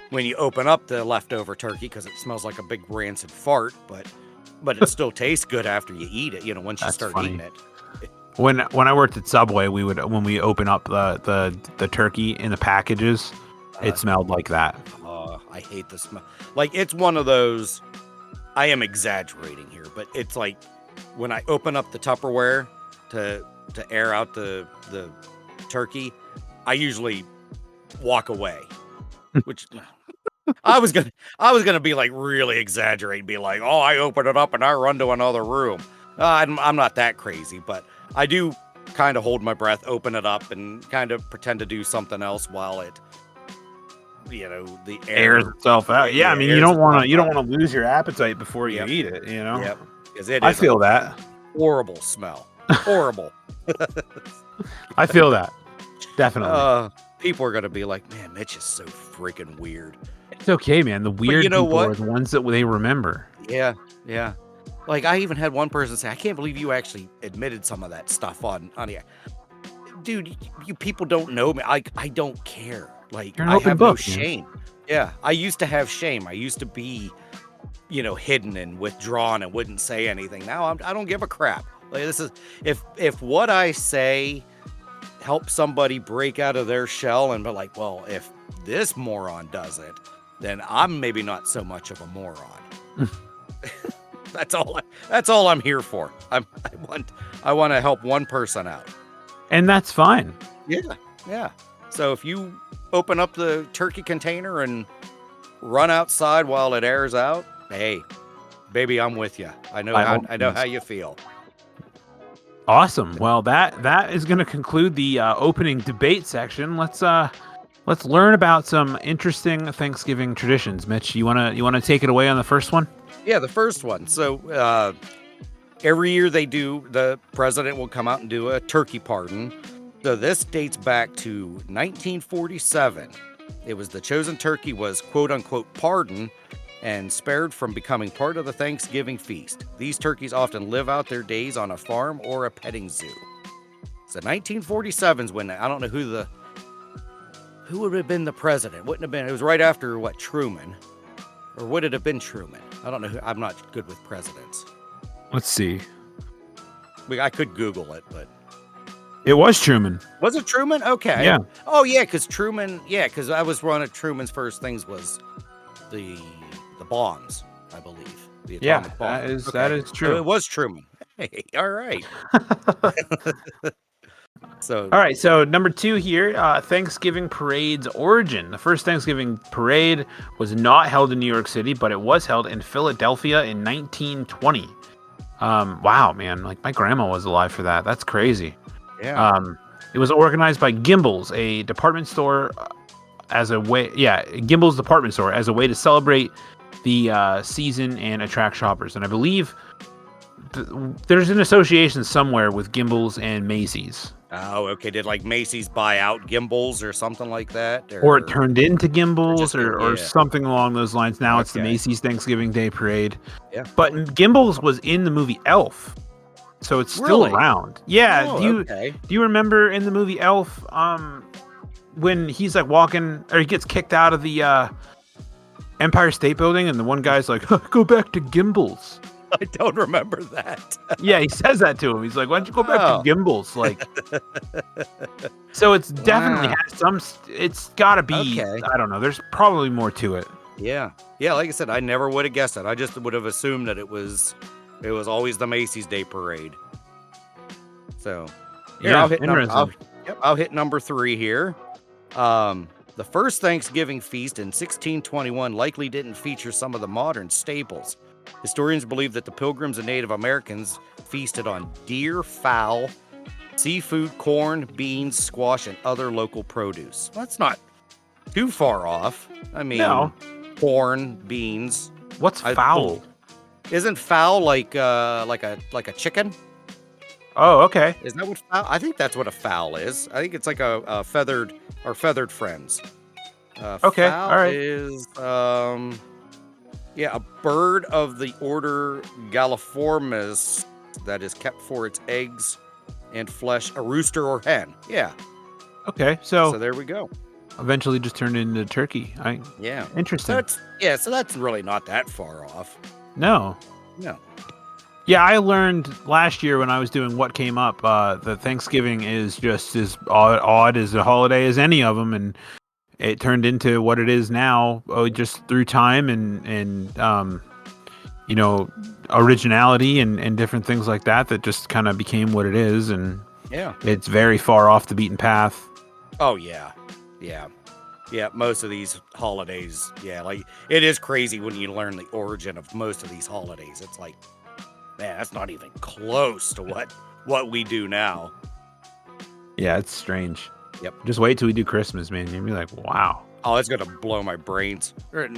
when you open up the leftover turkey because it smells like a big rancid fart, but it still tastes good after you eat it, once you start eating it. When I worked at Subway, when we open up the turkey in the packages, it smelled like that. I hate the smell. Like, it's one of those, I am exaggerating here, but it's like when I open up the Tupperware to air out the turkey, I usually walk away, which I was gonna be like really exaggerate, be like, oh, I open it up and I run to another room. I'm not that crazy, but I do kind of hold my breath, open it up, and kind of pretend to do something else while it, the air airs itself out. Yeah, I mean, you don't want to lose your appetite before you eat it. Yep. I feel that horrible smell. Horrible. I feel that definitely. People are gonna be like, man, Mitch is so freaking weird. It's okay, man. The weird people are the ones that they remember. Yeah. Like, I even had one person say, I can't believe you actually admitted some of that stuff on here. Dude, you people don't know me. I don't care. Like, I have no shame. Yeah, I used to have shame. I used to be, hidden and withdrawn and wouldn't say anything. Now I don't give a crap. Like, this is if what I say helps somebody break out of their shell and be like, well, if this moron does it, then I'm maybe not so much of a moron. That's all I'm here for. I want to help one person out. And that's fine. Yeah. So if you open up the turkey container and run outside while it airs out, hey, baby, I'm with you. I know how you feel. Awesome. Well, that is going to conclude the opening debate section. Let's learn about some interesting Thanksgiving traditions. Mitch, you wanna take it away on the first one? Yeah, the first one. So every year the president will come out and do a turkey pardon. So this dates back to 1947. It was the chosen turkey was quote unquote pardoned and spared from becoming part of the Thanksgiving feast. These turkeys often live out their days on a farm or a petting zoo. So 1947 is when, I don't know who would have been the president. Wouldn't have been, it was right after Truman, or would it have been Truman? I don't know who, I'm not good with presidents. Let's see. I could Google it, but It was Truman. was it Truman? Okay. Yeah. Oh yeah, because I was one of Truman's first things was the bombs, I believe. The atomic bomb. That is true. So it was Truman. Hey, all right. So All right, so number 2 here, Thanksgiving parade's origin. The first Thanksgiving parade was not held in New York City, but it was held in Philadelphia in 1920. Wow, man, like my grandma was alive for that. That's crazy. yeah. It was organized by Gimbel's, a department store, Gimbel's department store, as a way to celebrate the season and attract shoppers. And I believe there's an association somewhere with Gimbel's and Macy's. Oh, okay. Did like Macy's buy out Gimbel's or something like that? Or it turned into Gimbel's or yeah. something along those lines. Now it's the Okay. Macy's Thanksgiving Day Parade. Yeah. But Gimbel's was in the movie Elf. So it's still Really? around. Yeah. Oh, do okay. you remember in the movie Elf, when he's like walking, or he gets kicked out of the Empire State Building and the one guy's like, go back to Gimbel's. I don't remember that. Yeah, he says that to him. He's like, why don't you go back Oh. to Gimbel's? Like, so it's definitely Wow. has some, it's gotta be, Okay. I don't know. There's probably more to it. Yeah. Yeah, like I said, I never would have guessed it. I just would have assumed that it was always the Macy's Day Parade. So, here, Yeah, I'll hit interesting. I'll hit number 3 here. The first Thanksgiving feast in 1621 likely didn't feature some of the modern staples. Historians believe that the Pilgrims and Native Americans feasted on deer, fowl, seafood, corn, beans, squash, and other local produce. That's not too far off. I mean, No. corn, beans. What's I- foul? Isn't fowl like a chicken? Oh, okay. Isn't that what fowl? I think that's what a fowl is. I think it's like a feathered friends. Okay, Fowl all right. is a bird of the order Galliformes that is kept for its eggs and flesh. A rooster or hen. Yeah. Okay, So so there we go. eventually just turned into turkey. Yeah. Interesting. So that's really not that far off. No. No. Yeah, I learned last year when I was doing What Came Up that Thanksgiving is just as odd as a holiday as any of them, and it turned into what it is now just through time and originality and different things like that just kind of became what it is, and Yeah. it's very far off the beaten path. Oh yeah. Yeah. Yeah, most of these holidays, like it is crazy when you learn the origin of most of these holidays. It's like, man, that's not even close to what we do now. Yeah, it's strange. Yep. Just wait till we do Christmas, man. You'll be like, wow. Oh, it's gonna blow my brains. I don't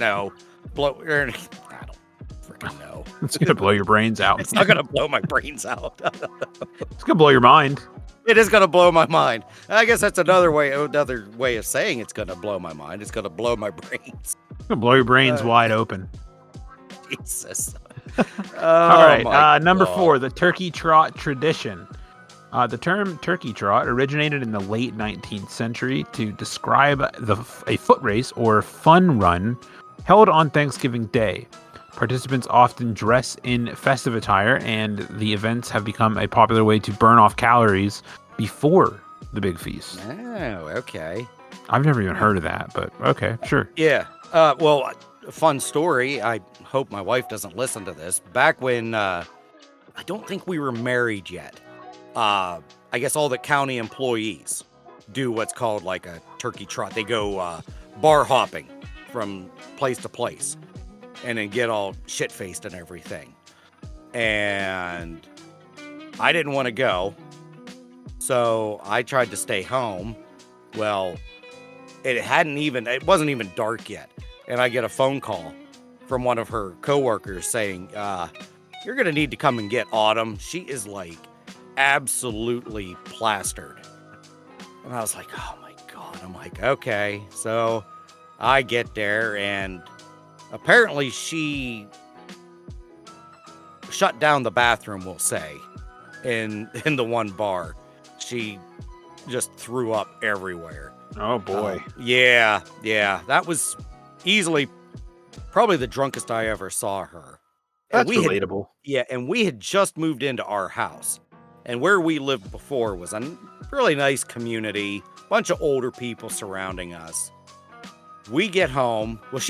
freaking know. It's going to blow your brains out. It's not gonna blow my brains out. It's going to blow your mind. It is gonna blow my mind. I guess that's another way of saying it's gonna blow my mind. It's gonna blow my brains. It's going to blow your brains wide open. Jesus. All right. my Number God. 4, the turkey trot tradition. The term turkey trot originated in the late 19th century to describe a foot race or fun run held on Thanksgiving Day. Participants often dress in festive attire, and the events have become a popular way to burn off calories before the big feast. Oh, okay. I've never even heard of that, but okay, sure. Yeah. Well, a fun story. I hope my wife doesn't listen to this. Back when I don't think we were married yet. I guess all the county employees do what's called like a turkey trot. They go bar hopping from place to place and then get all shit-faced and everything. And I didn't want to go. So I tried to stay home. Well, it wasn't even dark yet. And I get a phone call from one of her coworkers saying, you're going to need to come and get Autumn. She is like absolutely plastered. And I was like, oh my God. I'm like, okay. So I get there and apparently she shut down the bathroom, we'll say, in the one bar. She just threw up everywhere. Oh boy. Yeah. That was easily probably the drunkest I ever saw her. That's relatable. And we had just moved into our house. And where we lived before was a really nice community, bunch of older people surrounding us. We get home. Well,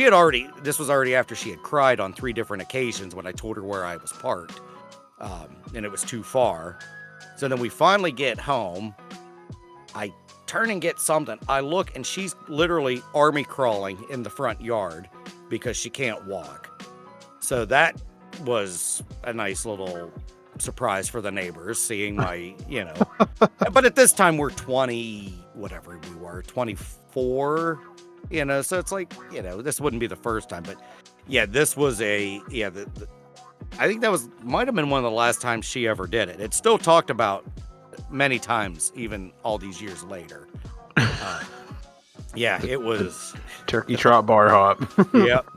this was already after she had cried on 3 different occasions when I told her where I was parked. And it was too far. So then we finally get home. I turn and get something. I look and she's literally army crawling in the front yard because she can't walk. So that was a nice little surprise for the neighbors seeing my, but at this time we're 20, whatever we were, 24, so it's like, this wouldn't be the first time, but yeah, this was I think that might have been one of the last times she ever did it. It's still talked about many times, even all these years later. Yeah, it was turkey trot bar hop.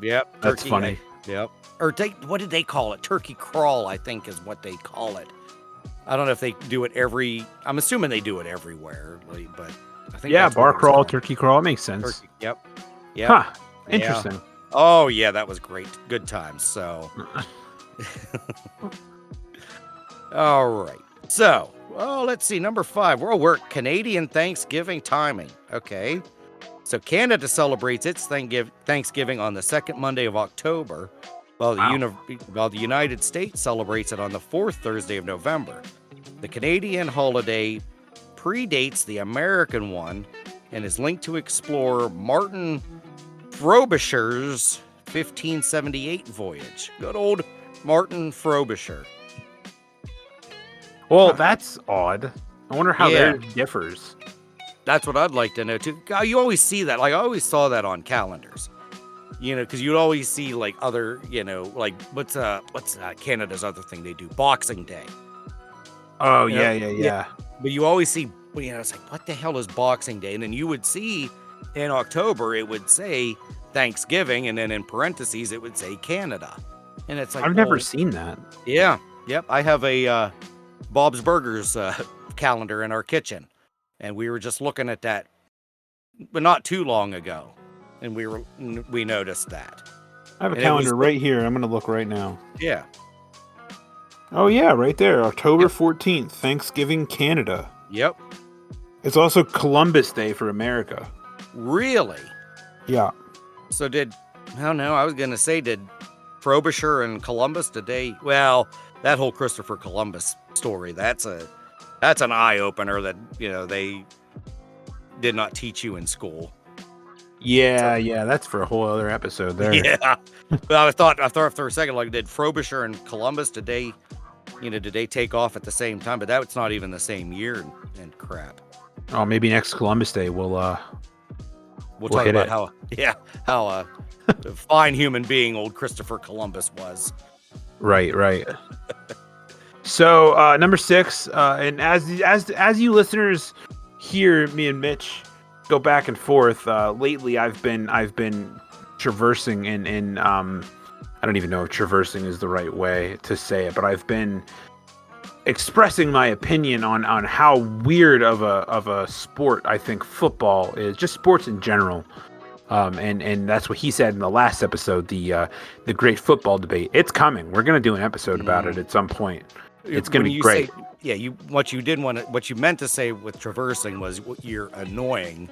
Yep. That's funny. Yep. Or what did they call it? Turkey crawl, I think, is what they call it. I don't know if they do it I'm assuming they do it everywhere, but I think bar crawl, turkey crawl, it makes sense. Turkey, yep. Huh. Interesting. Yeah. Oh yeah, that was great. Good times. So. All right. So, let's see. Number 5. We're Canadian Thanksgiving timing. Okay. So Canada celebrates its Thanksgiving on the second Monday of October, while the United States celebrates it on the 4th Thursday of November. The Canadian holiday predates the American one and is linked to explorer Martin Frobisher's 1578 voyage. Good old Martin Frobisher. Well, that's odd. I wonder how theirs differs. That's what I'd like to know too. You always see that. Like I always saw that on calendars. Because you'd always see like other, like what's Canada's other thing they do? Boxing Day. Oh, yeah. But you always see, it's like, what the hell is Boxing Day? And then you would see in October, it would say Thanksgiving, and then in parentheses, it would say Canada. And it's like, I've never seen that. Yeah. Yep. I have a Bob's Burgers calendar in our kitchen, and we were just looking at that, but not too long ago. And we noticed that. I have a calendar right here. I'm going to look right now. Yeah. Oh, yeah, right there. October 14th, Thanksgiving, Canada. Yep. It's also Columbus Day for America. Really? Yeah. So I don't know. I was going to say, did Frobisher and Columbus, well, that whole Christopher Columbus story, that's an eye-opener that, they did not teach you in school. Yeah, that's for a whole other episode there. Yeah. But I thought for a second, like, did Frobisher and Columbus, did they take off at the same time? But that's not even the same year and crap. Oh, maybe next Columbus Day we'll talk about how fine human being old Christopher Columbus was. Right. So number 6, and as you listeners hear me and Mitch go back and forth, lately I've been traversing in I don't even know if traversing is the right way to say it, but I've been expressing my opinion on how weird of a sport I think football is, just sports in general. And that's what he said in the last episode, the great football debate. It's coming. We're going to do an episode about it at some point. It's going to be great. What you meant to say with traversing was you're annoying.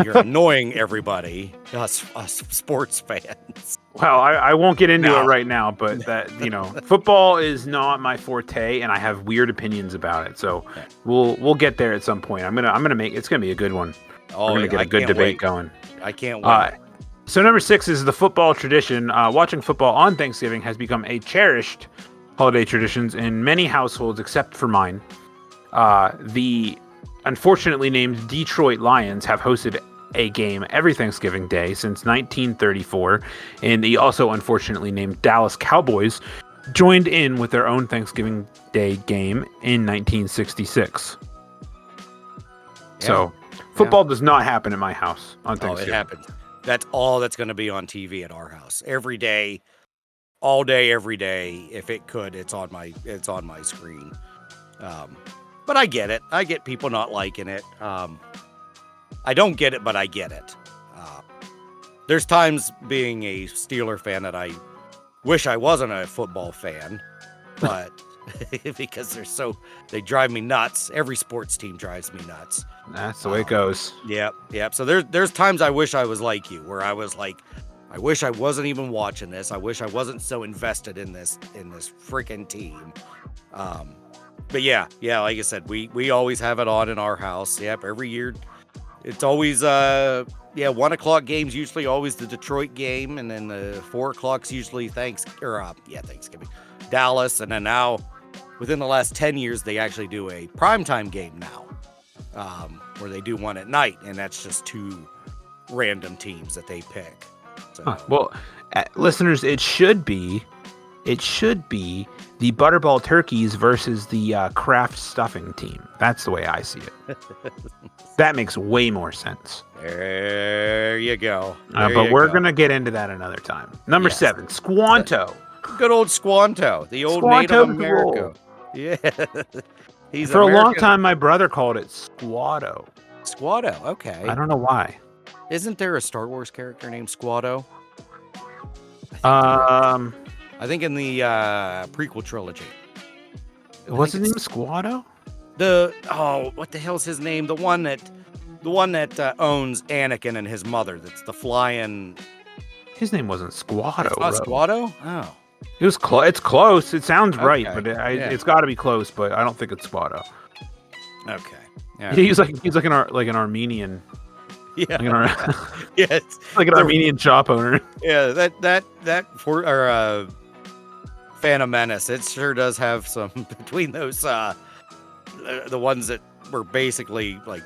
You're annoying everybody, us sports fans. Well, I won't get into it right now, but that, football is not my forte, and I have weird opinions about it. So we'll get there at some point. I'm gonna make it's gonna be a good one. Oh, we're gonna get a good debate going. I can't wait. So number 6 is the football tradition. Watching football on Thanksgiving has become a cherished holiday traditions in many households except for mine. The unfortunately named Detroit Lions have hosted a game every Thanksgiving Day since 1934, and the also unfortunately named Dallas Cowboys joined in with their own Thanksgiving Day game in 1966. So, football does not happen at my house on Thanksgiving. Oh, it happens. That's all that's going to be on TV at our house every day, all day, every day. If it could, it's on my screen. But I get it. I get people not liking it. I don't get it, but I get it. There's times being a Steeler fan that I wish I wasn't a football fan, but because they drive me nuts. Every sports team drives me nuts. That's the way it goes. Yep. So there's times I wish I was like you, where I was like, I wish I wasn't even watching this. I wish I wasn't so invested in this freaking team. But yeah, like I said, we always have it on in our house. Yep, every year. It's always 1 o'clock game's usually always the Detroit game, and then the 4 o'clock's usually Thanksgiving, Dallas, and then now within the last 10 years they actually do a primetime game now, where they do one at night, and that's just two random teams that they pick. So. Well, listeners, it should be the Butterball Turkeys versus the Kraft Stuffing team. That's the way I see it. That makes way more sense. There you go. But we're going to get into that another time. Number 7, Squanto. Good old Squanto, the old Native American. Yeah. He's For American. A long time, my brother called it Squatto. Squatto, okay. I don't know why. Isn't there a Star Wars character named Squatto? I think in the prequel trilogy. What's his name? Squatto? What the hell's his name? The one that owns Anakin and his mother. That's the flying. His name wasn't Squatto. It's not Squatto? Oh. It was close. It's close. It sounds right, but it's got to be close. But I don't think it's Squatto. Okay. Yeah. He's like an Armenian. Yeah. Like an Armenian shop owner. Yeah. That for Phantom Menace. It sure does have some between those the ones that were basically like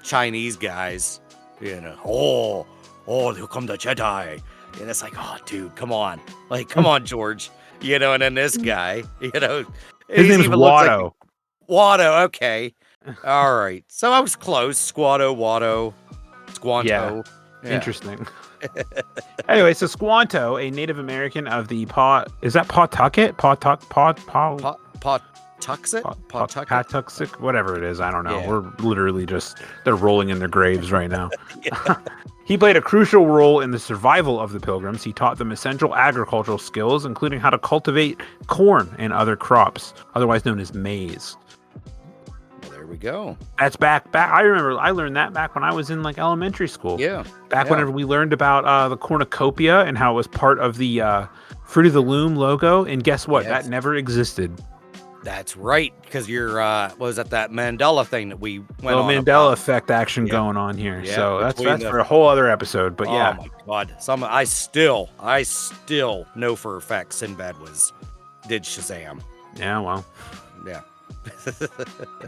Chinese guys. You know. Here come the Jedi. And it's like, oh, dude, come on. Like, come on, George. You know, and then this guy, you know. His name is Watto. Watto, okay. All right. So I was close. Watto. Squanto. Yeah. Interesting. Anyway, so Squanto, a Native American of the is that Pawtucket? Patuxet? Whatever it is, I don't know. Yeah. We're literally they're rolling in their graves right now. He played a crucial role in the survival of the Pilgrims. He taught them essential agricultural skills, including how to cultivate corn and other crops, otherwise known as maize. Well, there we go. That's back. I remember I learned that back when I was in like elementary school. Yeah. Whenever we learned about the cornucopia and how it was part of the Fruit of the Loom logo. And guess what? Yes. That never existed. That's right, because you're what was that Mandela thing that we went on Mandela about. Effect action going on here. Yeah, so that's for a whole other episode. But yeah. Oh my God, I still know for a fact Sinbad did Shazam. Yeah, well, yeah.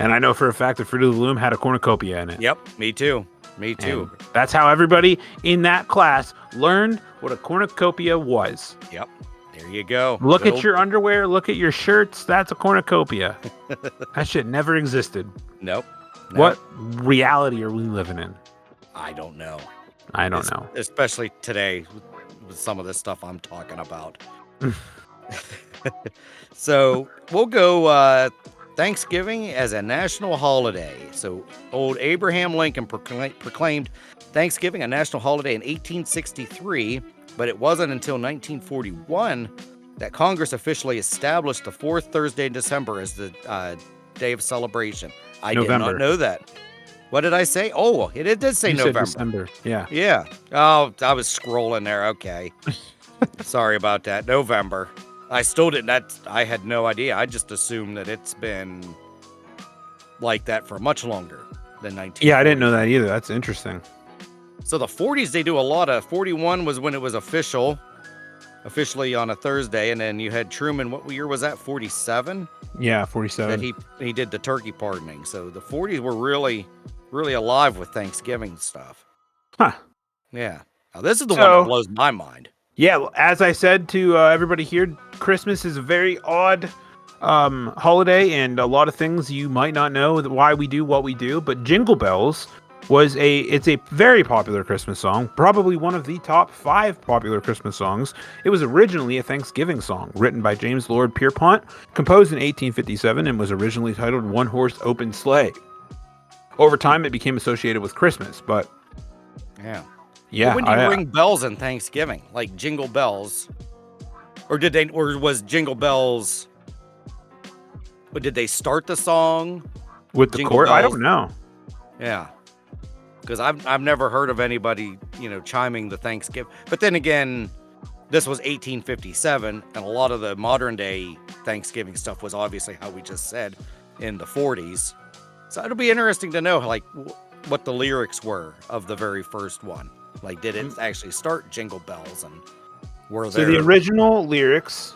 And I know for a fact that Fruit of the Loom had a cornucopia in it. Yep, me too. And that's how everybody in that class learned what a cornucopia was. Yep. There you go. Look at your underwear. Look at your shirts. That's a cornucopia. That shit never existed. Nope. What reality are we living in? I don't know. I don't know. Especially today with some of the stuff I'm talking about. So we'll go Thanksgiving as a national holiday. So old Abraham Lincoln proclaimed Thanksgiving a national holiday in 1863. But it wasn't until 1941 that Congress officially established the fourth Thursday in December as the day of celebration. I did not know that. What did I say? Oh, it did say November. Said December. Yeah. Yeah. Oh, I was scrolling there. Okay. Sorry about that. November. I still didn't. I had no idea. I just assumed that it's been like that for much longer than 19. Yeah, I didn't know that either. That's interesting. So the 40s, they do a lot of. 41 was when it was official. officially on a Thursday, and then you had Truman. What year was that? 47. Yeah, That 47. he did the turkey pardoning. So the 40s were really alive with Thanksgiving stuff. Huh. Yeah. Now this is the one that blows my mind. Yeah, well, as I said to everybody here, Christmas is a very odd holiday, and a lot of things you might not know why we do what we do. But Jingle Bells it's a very popular Christmas song, probably one of the top 5 popular Christmas songs. It was originally a Thanksgiving song written by James Lord Pierpont, composed in 1857, and was originally titled One Horse Open Sleigh. Over time, it became associated with Christmas, but yeah. Yeah. But when do you ring bells in Thanksgiving? Like Jingle Bells? Or was Jingle Bells, but did they start the song with the chord? I don't know. Yeah. Because I've never heard of anybody, chiming the Thanksgiving. But then again, this was 1857, and a lot of the modern day Thanksgiving stuff was obviously how we just said in the 40s. So it'll be interesting to know, like, what the lyrics were of the very first one. Like, did it actually start Jingle Bells, and were there? So the original lyrics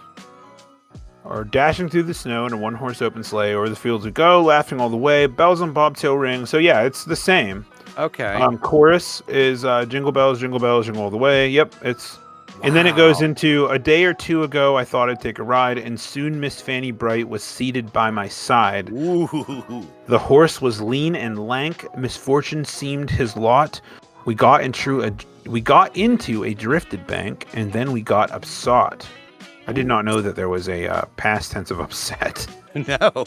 are dashing through the snow in a one-horse open sleigh, over the fields we go, laughing all the way, bells on bobtail ring. So yeah, it's the same. Okay. Chorus is jingle bells, jingle all the way. Yep, it's. Wow. And then it goes into a day or two ago, I thought I'd take a ride, and soon Miss Fanny Bright was seated by my side. Ooh. The horse was lean and lank, misfortune seemed his lot. We got into a drifted bank, and then we got upsot. I did not know that there was a past tense of upset. No.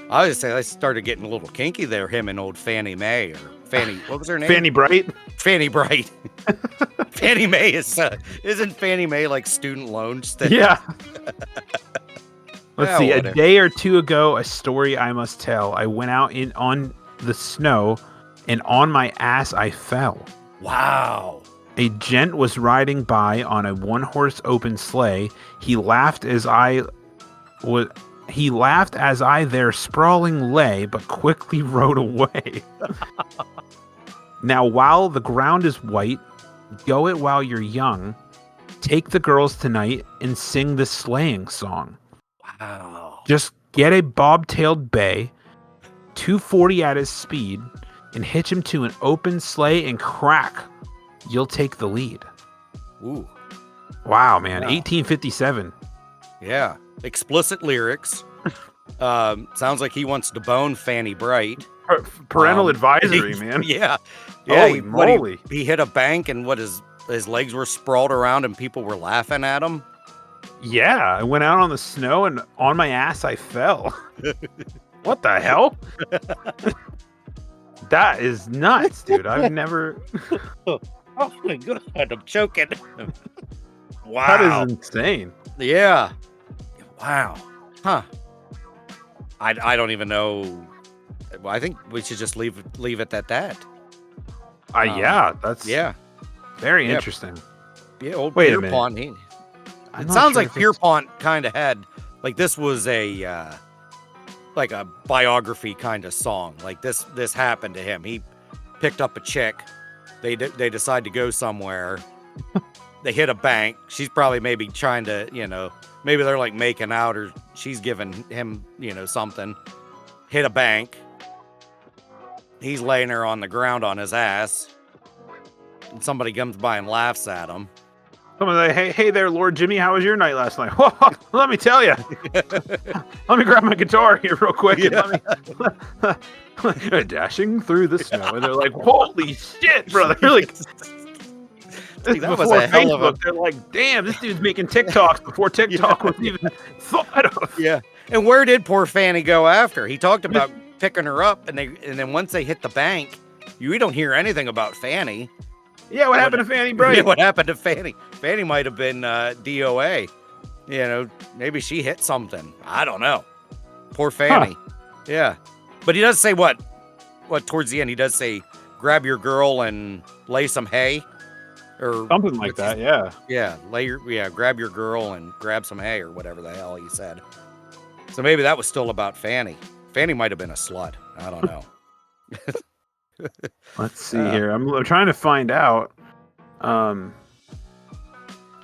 I was say I started getting a little kinky there, him and old Fannie Mae, or Fanny, what was her name? Fanny Bright? Fanny Bright. Fannie Mae isn't Fannie Mae like student loans? Yeah. Let's see. Whatever. A day or two ago, a story I must tell. I went out on the snow, and on my ass I fell. Wow. A gent was riding by on a one-horse open sleigh. He laughed as I there sprawling lay, but quickly rode away. Now, while the ground is white, go it while you're young. Take the girls tonight and sing the sleighing song. Wow. Just get a bob-tailed bay, 240 at his speed, and hitch him to an open sleigh and crack. You'll take the lead. Ooh. Wow, man. Wow. 1857. Yeah. Explicit lyrics. Sounds like he wants to bone Fanny Bright. Parental advisory, man. Yeah. Holy moly. He hit a bank, and his legs were sprawled around and people were laughing at him. Yeah. I went out on the snow, and on my ass I fell. What the hell? That is nuts, dude. I've never... Oh my God, I'm choking. Wow. That is insane. Yeah. Wow. Huh. I don't even know. I think we should just leave it at that. Yeah, that's very yeah. interesting. Yeah, old Wait Pierpont. It sounds like Pierpont kind of had, like, this was a like a biography kind of song. Like this happened to him. He picked up a chick. They decide to go somewhere. They hit a bank. She's probably maybe trying to, maybe they're like making out, or she's giving him, something. Hit a bank. He's laying her on the ground on his ass. And somebody comes by and laughs at him. Someone's like, hey there, Lord Jimmy, how was your night last night? Let me tell you. Let me grab my guitar here real quick. Yeah. And dashing through the snow. And they're like, holy shit, brother. They're like, that was a hell of a... They're like, damn, this dude's making TikToks before TikTok was even thought of. Yeah. And where did poor Fanny go after? He talked about picking her up, and then once they hit the bank, you don't hear anything about Fanny. Yeah, what happened to Fanny Bright? Yeah, what happened to Fanny? Fanny might have been DOA. Maybe she hit something. I don't know. Poor Fanny. Huh. Yeah. But he does say what towards the end, he does say, grab your girl and lay some hay. Or something like that, yeah. Yeah, grab your girl and grab some hay, or whatever the hell he said. So maybe that was still about Fanny. Fanny might have been a slut. I don't know. Let's see here. I'm trying to find out.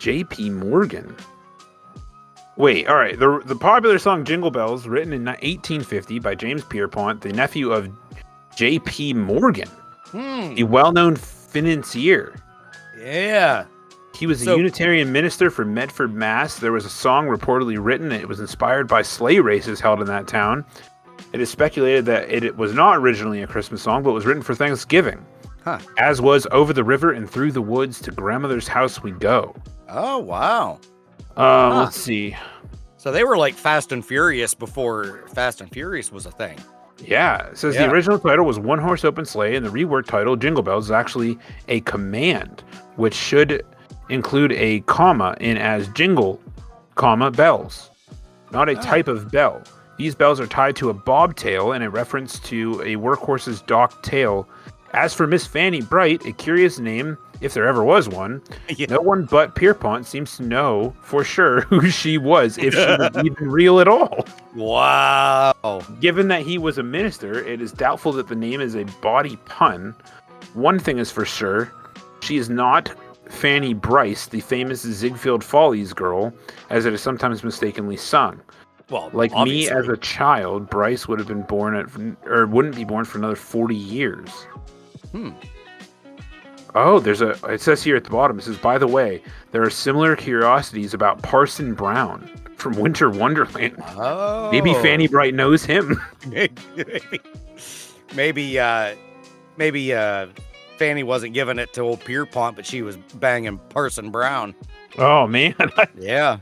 J.P. Morgan. Wait, all right. The popular song Jingle Bells, written in 1850 by James Pierpont, the nephew of J.P. Morgan, the well-known financier. Yeah. He was a Unitarian minister for Medford, Mass. There was a song reportedly written. It was inspired by sleigh races held in that town. It is speculated that it was not originally a Christmas song, but was written for Thanksgiving. Huh. As was Over the River and Through the Woods to Grandmother's House We Go. Oh, wow. Let's see. So they were like Fast and Furious before Fast and Furious was a thing. Yeah, it says the original title was One Horse Open Sleigh, and the reworked title, Jingle Bells, is actually a command, which should include a comma in as jingle, comma, bells, not a type of bell. These bells are tied to a bobtail in a reference to a workhorse's docked tail. As for Miss Fanny Bright, a curious name, if there ever was one, no one but Pierpont seems to know for sure who she was, if she was even real at all. Wow. Given that he was a minister, it is doubtful that the name is a bawdy pun. One thing is for sure, she is not Fanny Bryce, the famous Ziegfeld Follies girl, as it is sometimes mistakenly sung. Well, like obviously. me as a child, Bryce would have been born wouldn't be born for another 40 years. Oh, it says here at the bottom, it says, by the way, there are similar curiosities about Parson Brown from Winter Wonderland. Oh. Maybe Fanny Bright knows him. maybe Fanny wasn't giving it to old Pierpont, but she was banging Parson Brown. Oh, man. Yeah.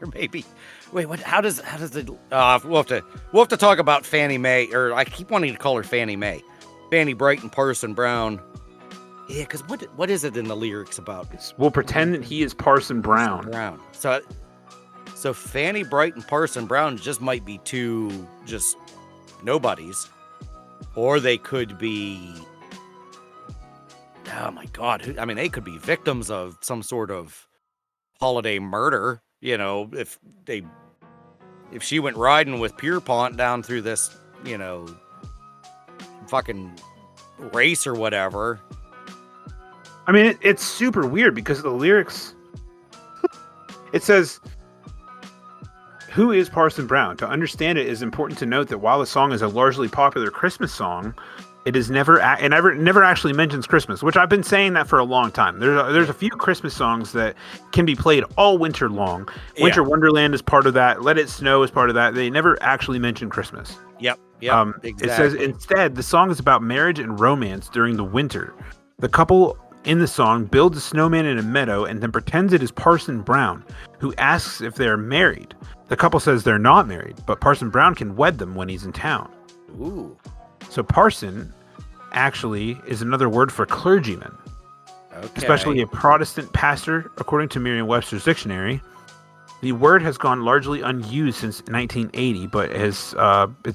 Or maybe. Wait, what? How does the? We'll have to talk about Fannie Mae, or I keep wanting to call her Fannie Mae, Fanny Bright and Parson Brown. Yeah, because what is it in the lyrics about? We'll pretend that he is Parson Brown. So Fanny Bright and Parson Brown just might be two just nobodies, or they could be. Oh my God! I mean, they could be victims of some sort of holiday murder. You know, if she went riding with Pierpont down through this, fucking race or whatever. I mean, it's super weird because the lyrics, it says, who is Parson Brown? To understand it is important to note that while the song is a largely popular Christmas song, it is never actually mentions Christmas, which I've been saying that for a long time. There's a few Christmas songs that can be played all winter long. Winter Wonderland is part of that. Let It Snow is part of that. They never actually mention Christmas. Yep. Exactly. It says instead the song is about marriage and romance during the winter. The couple in the song builds a snowman in a meadow and then pretends it is Parson Brown, who asks if they are married. The couple says they're not married, but Parson Brown can wed them when he's in town. Ooh. So parson actually is another word for clergyman, especially a Protestant pastor, according to Merriam-Webster's dictionary. The word has gone largely unused since 1980, but it's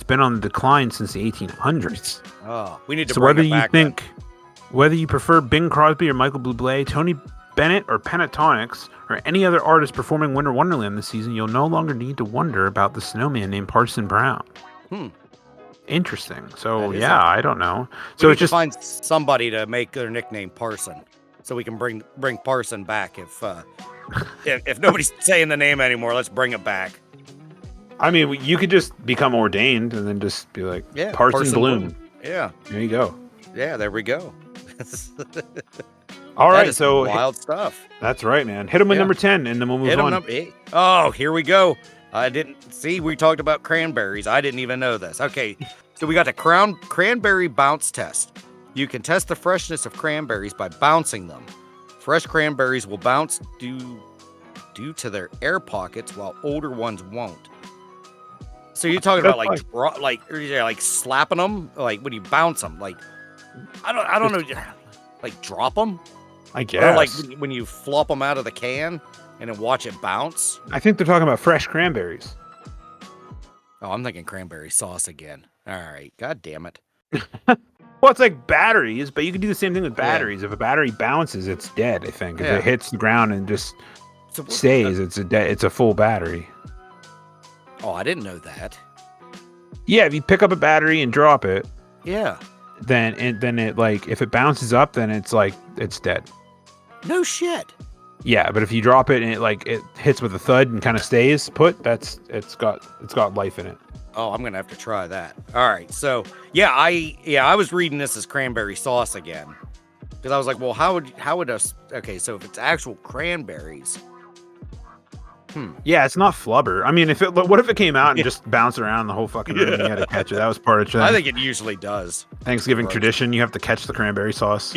been on the decline since the 1800s. Oh, we need to so bring whether it back. Whether you prefer Bing Crosby or Michael Bublé, Tony Bennett or Pentatonics, or any other artist performing Winter Wonderland this season, you'll no longer need to wonder about the snowman named Parson Brown. Interesting. So I don't know. So it's just find somebody to make their nickname Parson, so we can bring Parson back. If nobody's saying the name anymore, let's bring it back. I mean, you could just become ordained and then just be like Parson Bloom. Yeah. There you go. Yeah, there we go. All right, so wild stuff. That's right, man. Hit him with number 10, and then we'll move on. Oh, here we go. I didn't see. We talked about cranberries. I didn't even know this. Okay, so we got the cranberry bounce test. You can test the freshness of cranberries by bouncing them. Fresh cranberries will bounce due to their air pockets, while older ones won't. So you're talking about like slapping them, like when you bounce them, like I don't know, like drop them. I guess. Or like when you flop them out of the can and then watch it bounce. I think they're talking about fresh cranberries. Oh, I'm thinking cranberry sauce again. All right, god damn it. Well, it's like batteries, but you can do the same thing with batteries. If a battery bounces, it's dead. I think if it hits the ground and just stays, it's a full battery. Oh, I didn't know that. Yeah, if you pick up a battery and drop it, then it like if it bounces up, then it's like it's dead. No shit. Yeah, but if you drop it and it hits with a thud and kind of stays put, it's got life in it. Oh, I'm gonna have to try that. All right, so I was reading this as cranberry sauce again because I was like, well, how would us? Okay, so if it's actual cranberries, Yeah, it's not flubber. I mean, what if it came out and just bounced around the whole fucking room and you had to catch it? That was part of I think it usually does. Thanksgiving tradition. You have to catch the cranberry sauce.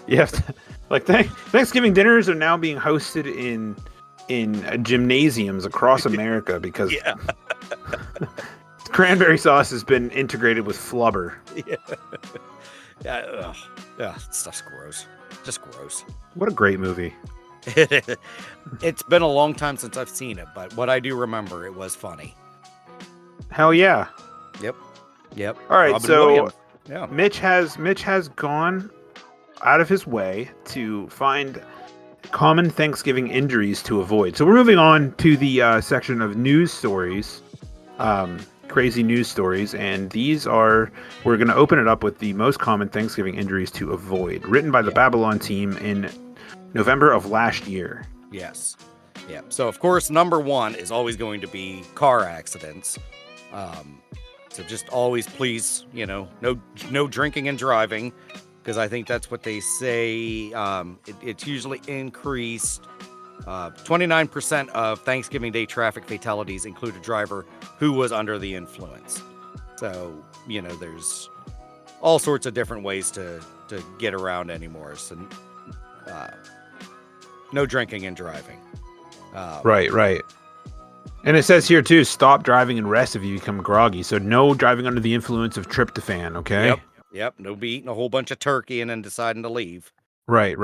You have to, Thanksgiving dinners are now being hosted in gymnasiums across America because cranberry sauce has been integrated with flubber. Yeah, stuff's gross. Just gross. What a great movie. It's been a long time since I've seen it, but what I do remember, it was funny. Hell yeah. Yep. All right, Robin so Williams. Yeah. Mitch has gone out of his way to find common Thanksgiving injuries to avoid. So we're moving on to the section of news stories, crazy news stories, and we're going to open it up with the most common Thanksgiving injuries to avoid, written by the Babylon team in November of last year. Yes. Yeah. So of course, number one is always going to be car accidents. So just always, please, no drinking and driving, because I think that's what they say. It's usually increased. 29% of Thanksgiving Day traffic fatalities include a driver who was under the influence. So, there's all sorts of different ways to get around anymore. So, no drinking and driving. Right. And it says here too, stop driving and rest if you become groggy. So no driving under the influence of tryptophan, okay? Yep. No be eating a whole bunch of turkey and then deciding to leave. Right.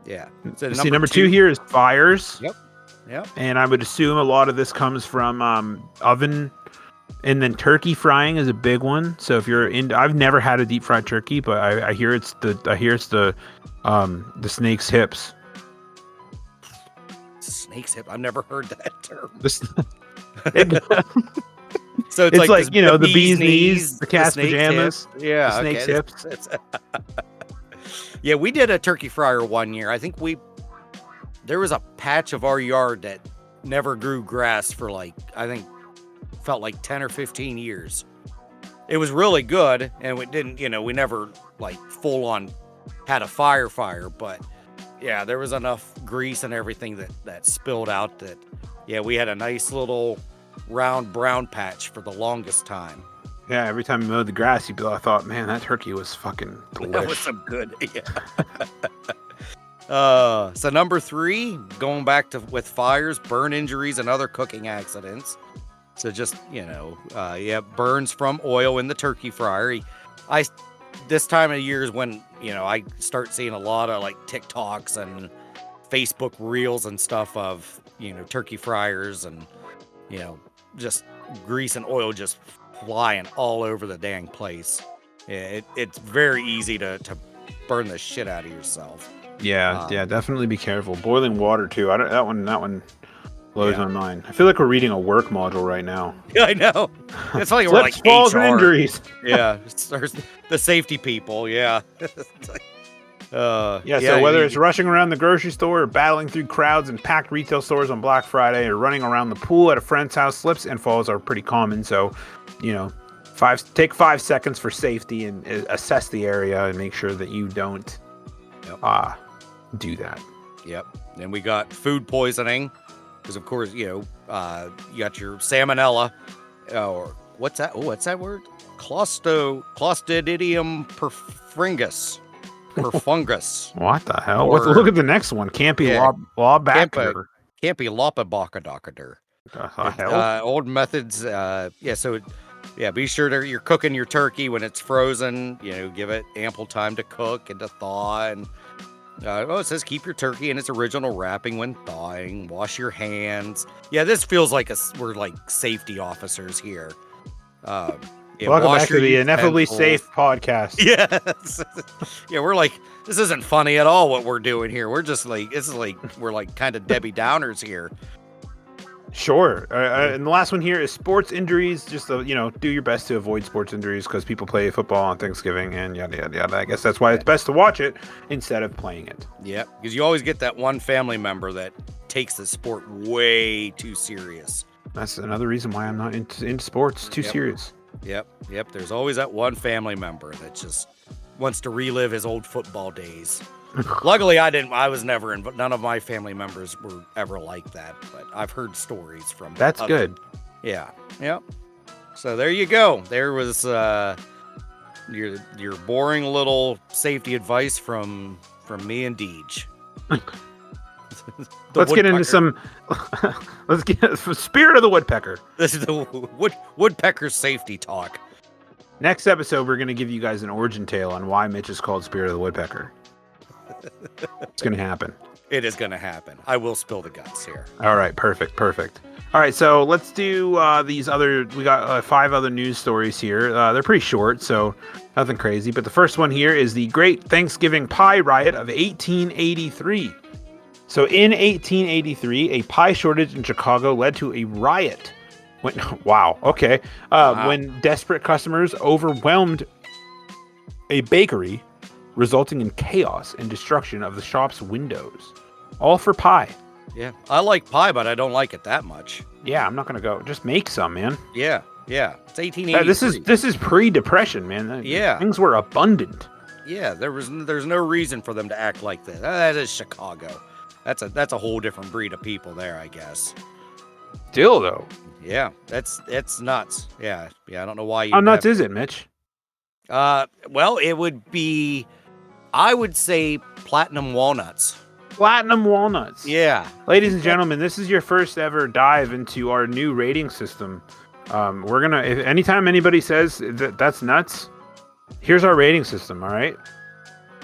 Yeah. So See, number two here is fires. Yep. And I would assume a lot of this comes from oven, and then turkey frying is a big one. So if you're I've never had a deep fried turkey, but I hear it's the snake's hips. Snake's hip. I've never heard that term. So it's like the bee's knees, the cat's pajamas, the snake's hips. Yeah, we did a turkey fryer one year. I think there was a patch of our yard that never grew grass for felt like 10 or 15 years. It was really good, and we didn't, we never full on had a fire, but yeah, there was enough grease and everything that spilled out that, we had a nice little round brown patch for the longest time. Yeah, every time you mowed the grass, I thought, man, that turkey was fucking delicious. That was some good. So number 3, going back with fires, burn injuries, and other cooking accidents. So just, burns from oil in the turkey fryer. This time of year is when, I start seeing a lot of TikToks and Facebook reels and stuff of, turkey fryers and, just grease and oil just flying all over the dang place. It's very easy to burn the shit out of yourself. Yeah, definitely be careful. Boiling water too. That one blows my mind. I feel like we're reading a work module right now. Yeah, I know. It's like we're falls HR. and injuries. Yeah, the safety people. Yeah. So whether it's rushing around the grocery store or battling through crowds in packed retail stores on Black Friday or running around the pool at a friend's house, slips and falls are pretty common. So, take 5 seconds for safety and assess the area and make sure that you don't do that. Yep. Then we got food poisoning because, of course, you got your salmonella or what's that? Oh, what's that word? Clostridium perfringus. Perfungus. What the hell? Look at the next one. Campylobacter. Campylobacter. Old methods. Be sure you're cooking your turkey when it's frozen. Give it ample time to cook and to thaw. And it says keep your turkey in its original wrapping when thawing. Wash your hands. Yeah, this feels like we're like safety officers here. Welcome back to the Ineffably Safe podcast. Yes. We're like, this isn't funny at all what we're doing here. We're just we're kind of Debbie Downers here. Sure. And the last one here is sports injuries. Just, do your best to avoid sports injuries because people play football on Thanksgiving and yada, yada, yada. I guess that's why it's best to watch it instead of playing it. Yeah, because you always get that one family member that takes the sport way too serious. That's another reason why I'm not into sports. Too serious. Yep. There's always that one family member that just wants to relive his old football days. Luckily, I was never in, but none of my family members were ever like that. But I've heard stories from. That's good. Yeah. Yep. So there you go. There was your boring little safety advice from me and DeeJ. Let's get into some. Let's get spirit of the woodpecker. This is the woodpecker safety talk. Next episode, we're going to give you guys an origin tale on why Mitch is called Spirit of the Woodpecker. It's going to happen. It is going to happen. I will spill the guts here. All right, perfect. All right, so let's do these other. We got 5 other news stories here. They're pretty short, so nothing crazy. But the first one here is the Great Thanksgiving Pie Riot of 1883. So in 1883, a pie shortage in Chicago led to a riot. When desperate customers overwhelmed a bakery, resulting in chaos and destruction of the shop's windows. All for pie. Yeah, I like pie, but I don't like it that much. Yeah, I'm not gonna go. Just make some, man. Yeah. It's 1883. This is pre-depression, man. Yeah, things were abundant. Yeah, there's no reason for them to act like this. That is Chicago. That's a whole different breed of people there, I guess. Still though. Yeah, it's nuts. Yeah. I don't know why you. How nuts is it, Mitch? Well, it would be, I would say, platinum walnuts. Platinum walnuts. Yeah. Ladies and gentlemen, this is your first ever dive into our new rating system. We're gonna, if anytime anybody says that's nuts, here's our rating system. All right.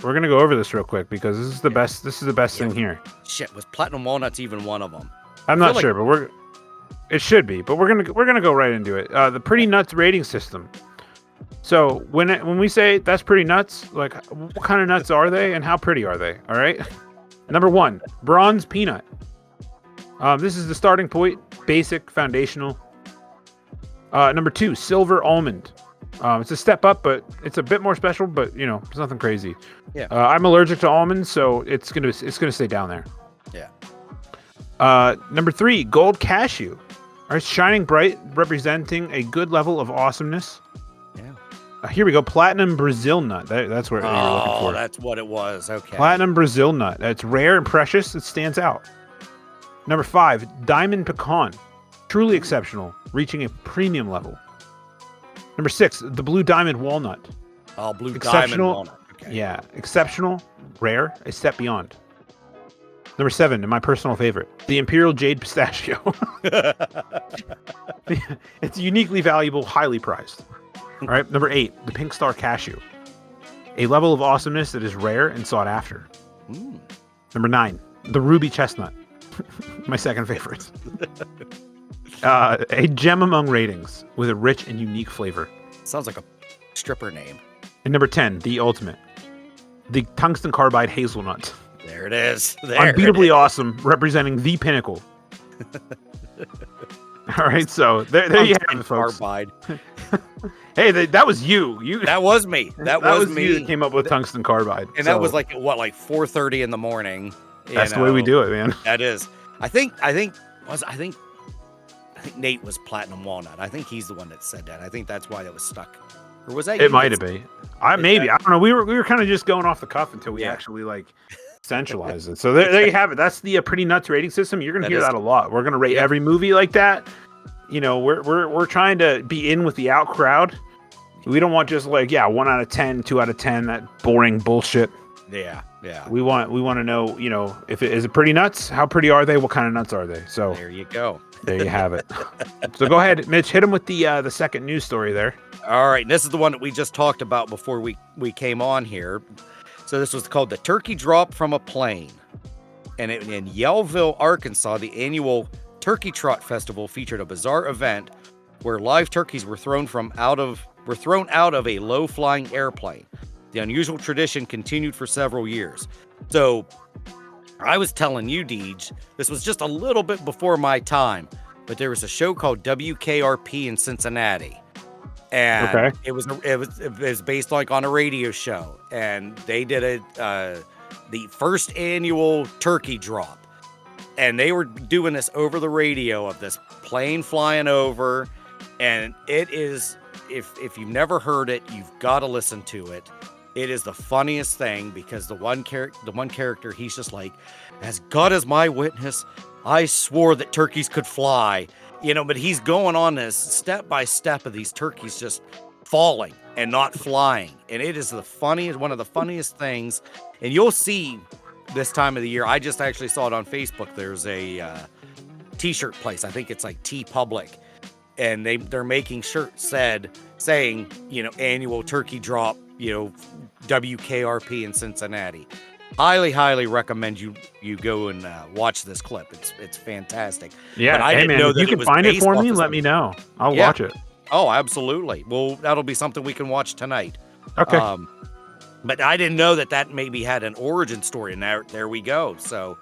We're gonna go over this real quick because this is the best. This is the best thing here. Shit, was platinum walnuts even one of them? I'm not sure, but it should be. But we're gonna go right into it. The Pretty Nuts rating system. So when we say that's pretty nuts, like what kind of nuts are they and how pretty are they? All right. Number 1, bronze peanut. This is the starting point, basic, foundational. Number 2, silver almond. It's a step up, but it's a bit more special. But it's nothing crazy. Yeah. I'm allergic to almonds, so it's gonna stay down there. Yeah. Number 3, gold cashew. All right, shining bright, representing a good level of awesomeness. Yeah. Here we go. Platinum Brazil nut. That's what you're looking for. Oh, that's what it was. Okay. Platinum Brazil nut. It's rare and precious. It stands out. Number 5, diamond pecan. Truly exceptional, reaching a premium level. Number 6, the blue diamond walnut. Oh, blue diamond Exceptional. walnut. Okay. Yeah, exceptional, rare, a step beyond. Number 7, and my personal favorite, the imperial jade pistachio. It's uniquely valuable, highly prized. All right, number 8, the pink star cashew. A level of awesomeness that is rare and sought after. Number 9, the ruby chestnut. My second favorite. A gem among ratings with a rich and unique flavor. Sounds like a stripper name. And number 10, the ultimate. The tungsten carbide hazelnut. There it is. Unbeatably awesome, representing the pinnacle. All right, so there you have it, folks. Carbide. Hey, that was you. That was me. That was me. You that came up with tungsten carbide. And that was like 4:30 in the morning. That's the way we do it, man. That is. I think Nate was platinum walnut. I think he's the one that said that. I think that's why that was stuck. Or was that? It might have been. Maybe. I don't know. We were kind of just going off the cuff until we actually centralize it. So there you have it. That's the Pretty Nuts rating system. You're gonna hear that a lot. We're gonna rate every movie like that. We're trying to be in with the out crowd. We don't want just 1 out of 10, 2 out of 10, that boring bullshit. Yeah. We want to know, if it is it pretty nuts? How pretty are they? What kind of nuts are they? So there you go. There you have it. So go ahead, Mitch. Hit him with the second news story there. All right, this is the one that we just talked about before we came on here. So this was called the Turkey Drop from a Plane, and in Yellville, Arkansas, the annual Turkey Trot Festival featured a bizarre event where live turkeys were thrown out of a low-flying airplane. The unusual tradition continued for several years. So I was telling you, DeeJ, this was just a little bit before my time. but there was a show called WKRP in Cincinnati. And Okay. it was based like on a radio show, and they did the first annual turkey drop, and they were doing this over the radio of this plane flying over, and it is, if you've never heard it, you've got to listen to it. It is the funniest thing because the one character, he's just like, as God is my witness, I swore that turkeys could fly. But he's going on this step by step of these turkeys just falling and not flying. And it is one of the funniest things. And you'll see this time of the year. I just actually saw it on Facebook. There's a t-shirt place. I think it's like T Public. And they're making shirts saying, annual turkey drop, WKRP in Cincinnati. Highly recommend you go and watch this clip. It's fantastic. Yeah, but I didn't know that you can find it for me. Let me know. I'll watch it. Oh, absolutely. Well, that'll be something we can watch tonight. Okay. But I didn't know that maybe had an origin story, and there we go. So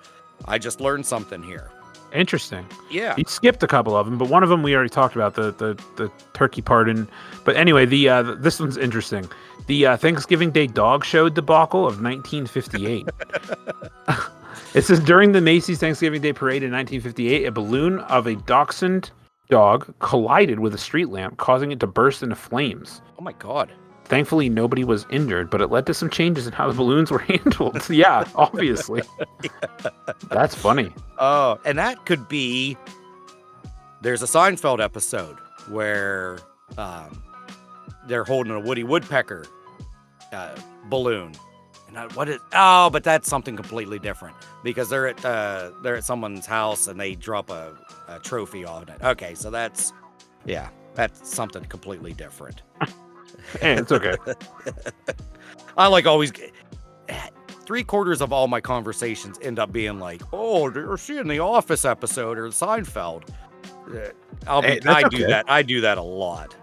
I just learned something here. Interesting. Yeah. You skipped a couple of them, but one of them we already talked about, the turkey pardon. But anyway, this one's interesting. The Thanksgiving Day dog show debacle of 1958. It says, during the Macy's Thanksgiving Day Parade in 1958, a balloon of a dachshund dog collided with a street lamp, causing it to burst into flames. Oh, my God. Thankfully, nobody was injured, but it led to some changes in how the balloons were handled. Yeah, obviously. That's funny. Oh, and that could be... There's a Seinfeld episode where they're holding a Woody Woodpecker balloon. And but that's something completely different because they're at someone's house and they drop a trophy on it. Okay, so that's something completely different. Hey, it's okay. I always 3/4 of all my conversations end up being like, "Oh, they're seeing the Office episode or Seinfeld." I do that a lot.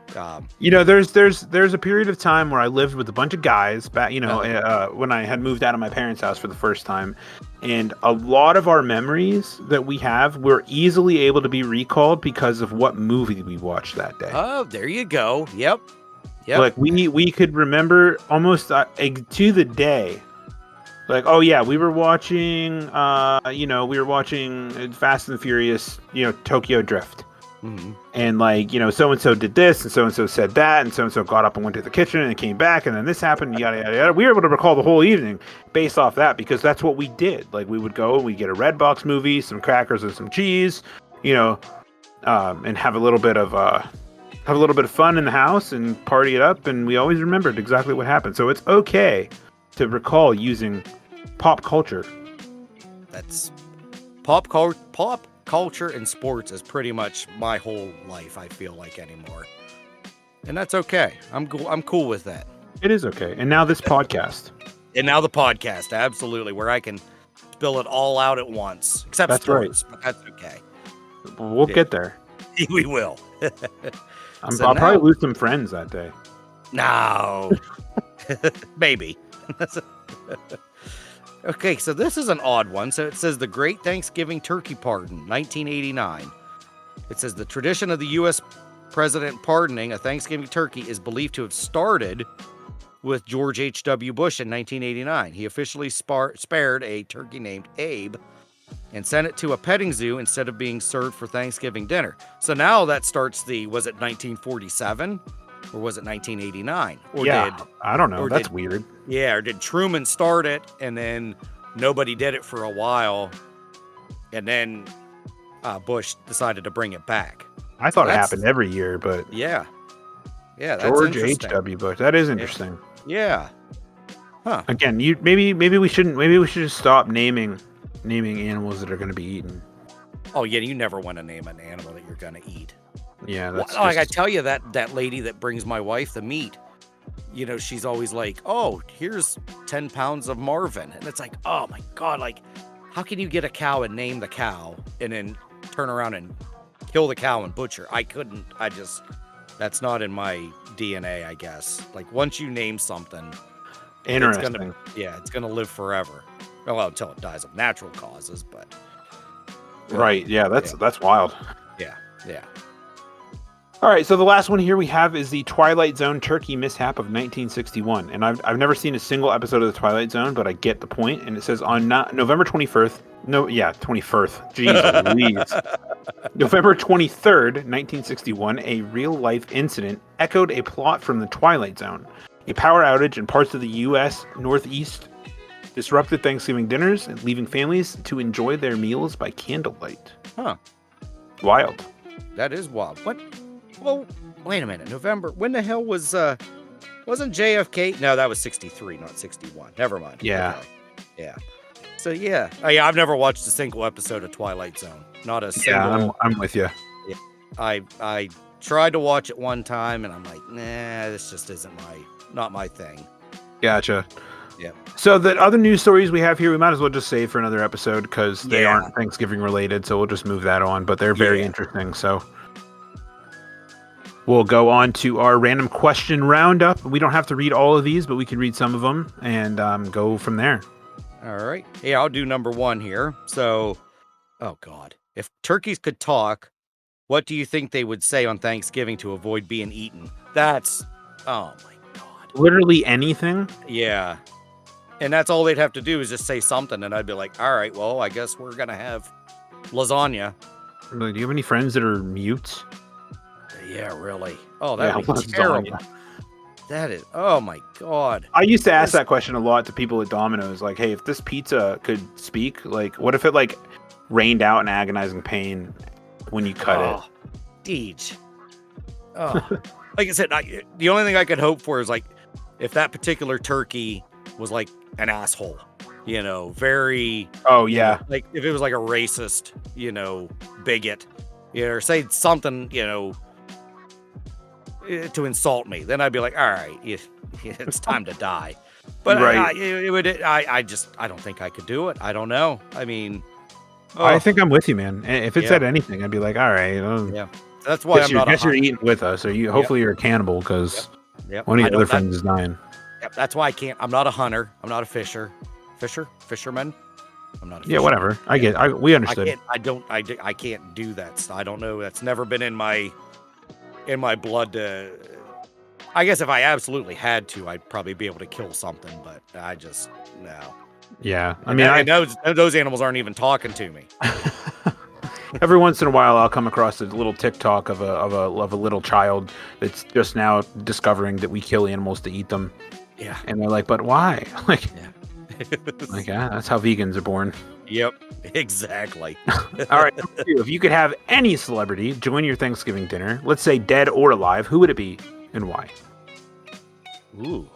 There's a period of time where I lived with a bunch of guys back, when I had moved out of my parents' house for the first time, and a lot of our memories that we have were easily able to be recalled because of what movie we watched that day. Oh, there you go. Yep. Like we could remember almost to the day. Like, oh yeah, we were watching Fast and the Furious, Tokyo Drift. Mm-hmm. And so-and-so did this and so-and-so said that and so-and-so got up and went to the kitchen and came back and then this happened, yada, yada, yada. We were able to recall the whole evening based off that because that's what we did. Like, we would go and we'd get a Redbox movie, some crackers and some cheese, and have a little bit of fun in the house and party it up, and we always remembered exactly what happened. So it's okay to recall using pop culture. That's pop culture and sports is pretty much my whole life, I feel like, anymore. And that's okay. I'm cool with that. It is okay. And now this podcast. And now the podcast, absolutely, where I can spill it all out at once. Except that's sports, right. But that's okay. We'll get there. We will. I'll probably lose some friends that day. No. Maybe. Okay, so this is an odd one. So it says the Great Thanksgiving Turkey Pardon, 1989. It says the tradition of the U.S. president pardoning a Thanksgiving turkey is believed to have started with George H.W. Bush in 1989. He officially spared a turkey named Abe and sent it to a petting zoo instead of being served for Thanksgiving dinner. So now that starts was it 1947 or was it 1989? I don't know. That's weird. Yeah, or did Truman start it and then nobody did it for a while and then Bush decided to bring it back? I thought it happened every year, but yeah, that's George H.W. Bush. That is interesting. Yeah. Huh. Again, maybe we shouldn't. Maybe we should just stop naming animals that are going to be eaten. Oh yeah, you never want to name an animal that you're going to eat. Yeah, that's I tell you that lady that brings my wife the meat. She's always like, "Oh, here's 10 pounds of Marvin," and it's like, "Oh my God! Like, how can you get a cow and name the cow and then turn around and kill the cow and butcher?" I couldn't. That's not in my DNA, I guess. Like, once you name something, interesting. It's gonna live forever. Well, until it dies of natural causes, but right. Yeah, that's wild. Yeah. Yeah. All right, so the last one here we have is the Twilight Zone turkey mishap of 1961, and I've never seen a single episode of the Twilight Zone, but I get the point. And it says on November 21st, 21st, jeez Louise, November 23rd, 1961, a real-life incident echoed a plot from the Twilight Zone. A power outage in parts of the U.S. Northeast disrupted Thanksgiving dinners, leaving families to enjoy their meals by candlelight. Huh. Wild. That is wild. What? Well, wait a minute. November. When the hell was wasn't JFK? No, that was 63, not 61. Never mind. Yeah. Okay. Yeah. So yeah. I've never watched a single episode of Twilight Zone. Not a single. Yeah, I'm with you. Yeah. I tried to watch it one time and I'm like, nah, this just isn't not my thing. Gotcha. Yeah. So the other news stories we have here, we might as well just save for another episode because they aren't Thanksgiving related. So we'll just move that on, but they're very interesting. So we'll go on to our random question roundup. We don't have to read all of these, but we can read some of them and go from there. All right. Yeah, I'll do number 1 here. So, oh God, if turkeys could talk, what do you think they would say on Thanksgiving to avoid being eaten? That's, oh my God. Literally anything. Yeah. And that's all they'd have to do is just say something. And I'd be like, all right, well, I guess we're going to have lasagna. Do you have any friends that are mutes? Yeah, really. Oh, that would be lasagna. terrible. That is, oh my God. I used to ask that question a lot to people at Domino's. Like, hey, if this pizza could speak, like, what if it like rained out in agonizing pain when you cut it? Deej. Oh, like I said, the only thing I could hope for is like if that particular turkey was like an asshole, very. Oh yeah. Like if it was like a racist, bigot, or say something, to insult me, then I'd be like, all right, it's time to die. But right. I don't think I could do it. I don't know. I mean, I think I'm with you, man. If it said anything, I'd be like, all right. Yeah. That's why I'm not. You're eating with us, or hopefully you're a cannibal because one of your other friends is dying. Yep, that's why I can't. I'm not a hunter. I'm not a fisherman. I'm not a fisherman. Yeah, whatever. We understood. I can't do that. I don't know. That's never been in my blood to. I guess if I absolutely had to, I'd probably be able to kill something, but I just no. Yeah, those animals aren't even talking to me. Every once in a while, I'll come across a little TikTok of a little child that's just now discovering that we kill animals to eat them. Yeah, and they're like, "But why?" That's how vegans are born. Yep, exactly. All right, if you could have any celebrity join your Thanksgiving dinner, let's say dead or alive, who would it be and why? Ooh,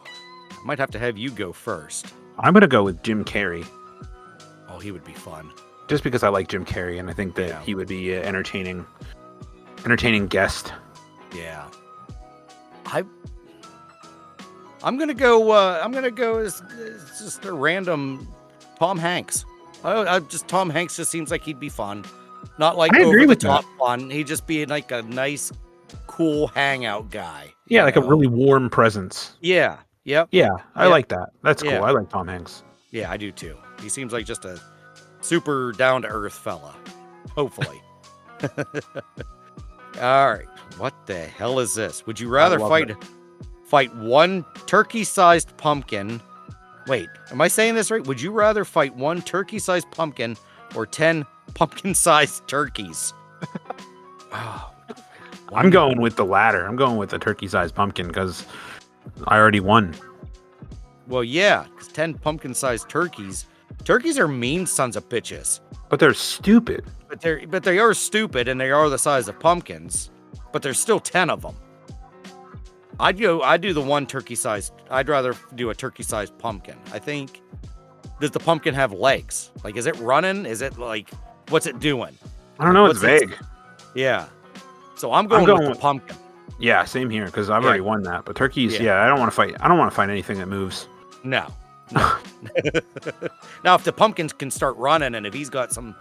I might have to have you go first. I'm gonna go with Jim Carrey. Oh, he would be fun. Just because I like Jim Carrey, and I think that he would be an entertaining guest. Yeah. I'm gonna go. As just a random Tom Hanks. Tom Hanks just seems like he'd be fun, not like over the top fun. He'd just be like a nice, cool hangout guy. Yeah, like a really warm presence. Yeah. Yep. Yeah, I like that. That's cool. I like Tom Hanks. Yeah, I do too. He seems like just a super down to earth fella. Hopefully. All right. What the hell is this? Would you rather fight one turkey-sized pumpkin? Wait, am I saying this right? Would you rather fight one turkey-sized pumpkin or 10 pumpkin-sized turkeys? I'm going with the latter. I'm going with the turkey-sized pumpkin because I already won. Well, yeah, 10 pumpkin-sized turkeys. Turkeys are mean sons of bitches. But they're stupid. But they are stupid, and they are the size of pumpkins. But there's still 10 of them. I'd do the one turkey-sized. I'd rather do a turkey-sized pumpkin. I think. Does the pumpkin have legs? Like, is it running? Is it like, what's it doing? I don't know. It's vague. Yeah. So I'm going with the pumpkin. Yeah, same here because I've already won that. But turkeys, I don't want to fight. I don't want to fight anything that moves. No. Now, if the pumpkin can start running, and if he's got some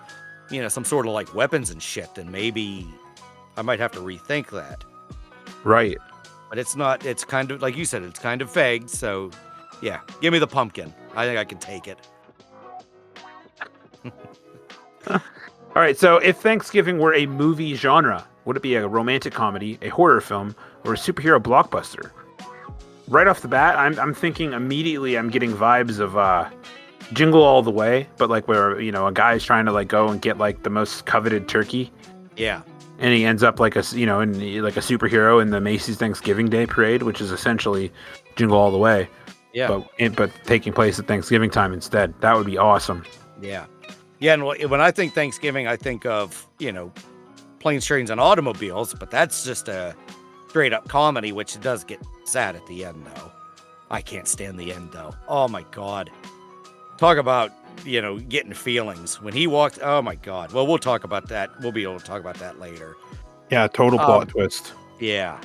sort of like weapons and shit, then maybe I might have to rethink that. Right. But it's not. It's kind of like you said. It's kind of vague. So, yeah, give me the pumpkin. I think I can take it. All right. So, if Thanksgiving were a movie genre, Would it be a romantic comedy, a horror film, or a superhero blockbuster? Right off the bat, I'm thinking immediately. I'm getting vibes of Jingle All the Way, but like where a guy's trying to like go and get like the most coveted turkey. Yeah. And he ends up like like a superhero in the Macy's Thanksgiving Day Parade, which is essentially Jingle All the Way. Yeah. But taking place at Thanksgiving time instead. That would be awesome. Yeah. Yeah. And when I think Thanksgiving, I think of, planes, trains, and automobiles, but that's just a straight up comedy, which does get sad at the end, though. I can't stand the end, though. Oh, my God. Talk about, getting feelings. When he walked, oh, my God. Well, we'll talk about that. We'll be able to talk about that later. Yeah, total plot twist. Yeah.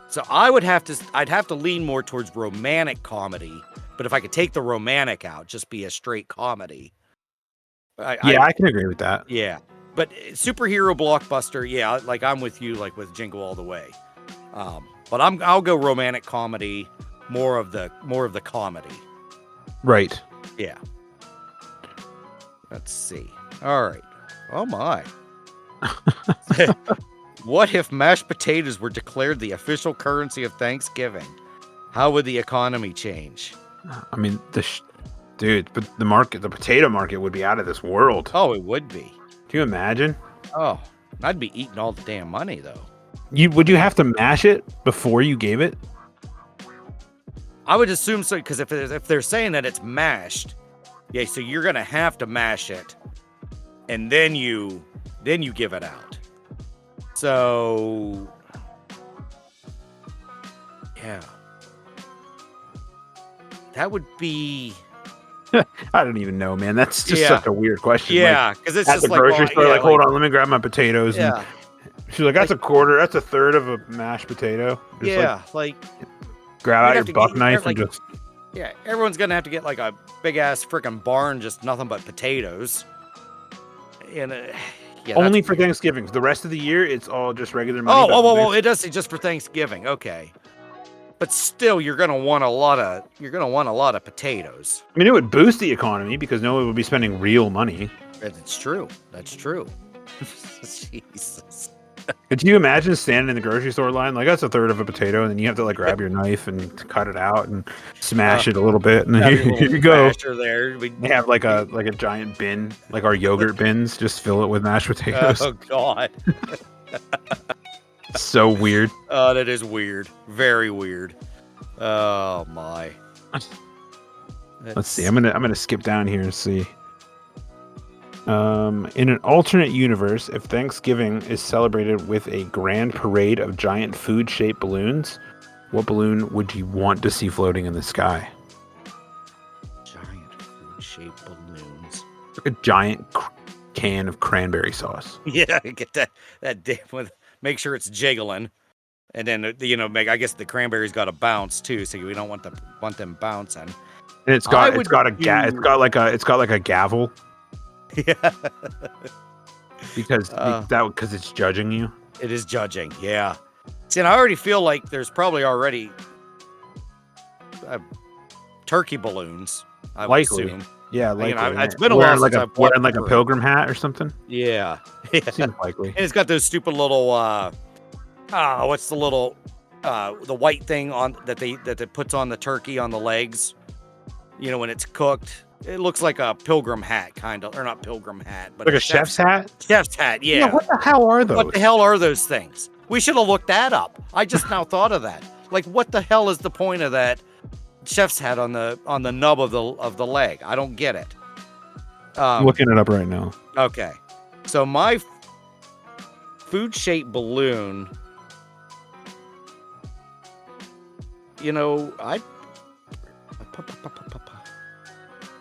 So I'd have to lean more towards romantic comedy, but if I could take the romantic out, just be a straight comedy. I can agree with that. Yeah. But superhero blockbuster, yeah, like I'm with you, like with Jingle All the Way. But I'll go romantic comedy, more of the comedy. Right. Yeah. Let's see. All right. Oh my. What if mashed potatoes were declared the official currency of Thanksgiving? How would the economy change? I mean, but the potato market would be out of this world. Oh, it would be. Can you imagine? Oh, I'd be eating all the damn money, though. Would you have to mash it before you gave it? I would assume so, because if they're saying that it's mashed, yeah, so you're gonna have to mash it, and then you give it out. So, yeah, that would be. I don't even know, man. That's just such a weird question. Yeah, because it's at just the grocery store. Like, hold on, let me grab my potatoes. Yeah. And she's like, that's a quarter. That's a third of a mashed potato. Just grab out your buck knife and just. Yeah, everyone's gonna have to get like a big ass freaking barn, just nothing but potatoes. And only for Thanksgiving. The rest of the year, it's all just regular money. Oh, it does say just for Thanksgiving. Okay. But still, you're gonna want a lot of potatoes. I mean, it would boost the economy because no one would be spending real money. That's true. That's true. Jesus. Could you imagine standing in the grocery store line like that's a third of a potato, and then you have to like grab your knife and cut it out and smash it a little bit, and then here you go. There. They have like a giant bin, like our yogurt bins. Just fill it with mashed potatoes. Oh God. So weird. Oh, that is weird. Very weird. Oh my. Let's see. I'm gonna skip down here and see. In an alternate universe, if Thanksgiving is celebrated with a grand parade of giant food-shaped balloons, what balloon would you want to see floating in the sky? Giant food-shaped balloons. Like a giant can of cranberry sauce. Yeah, get that damn with. Make sure it's jiggling, and then I guess the cranberry's got to bounce too, so we don't want them bouncing. And it's got like a gavel. Yeah. because it's judging you. It is judging, yeah. See, and I already feel like there's probably already turkey balloons. I would assume. Yeah, likely. It's been a while since I've wearing like a pilgrim hat or something. Yeah. Seems likely. And it's got those stupid little what's the little the white thing on that it puts on the turkey on the legs. When it's cooked. It looks like a pilgrim hat, kind of, or not pilgrim hat, but like a chef's hat. Chef's hat, yeah. What the hell are those? What the hell are those things? We should have looked that up. I just now thought of that. Like, what the hell is the point of that chef's hat on the nub of the leg? I don't get it. I'm looking it up right now. Okay, so my food-shaped balloon.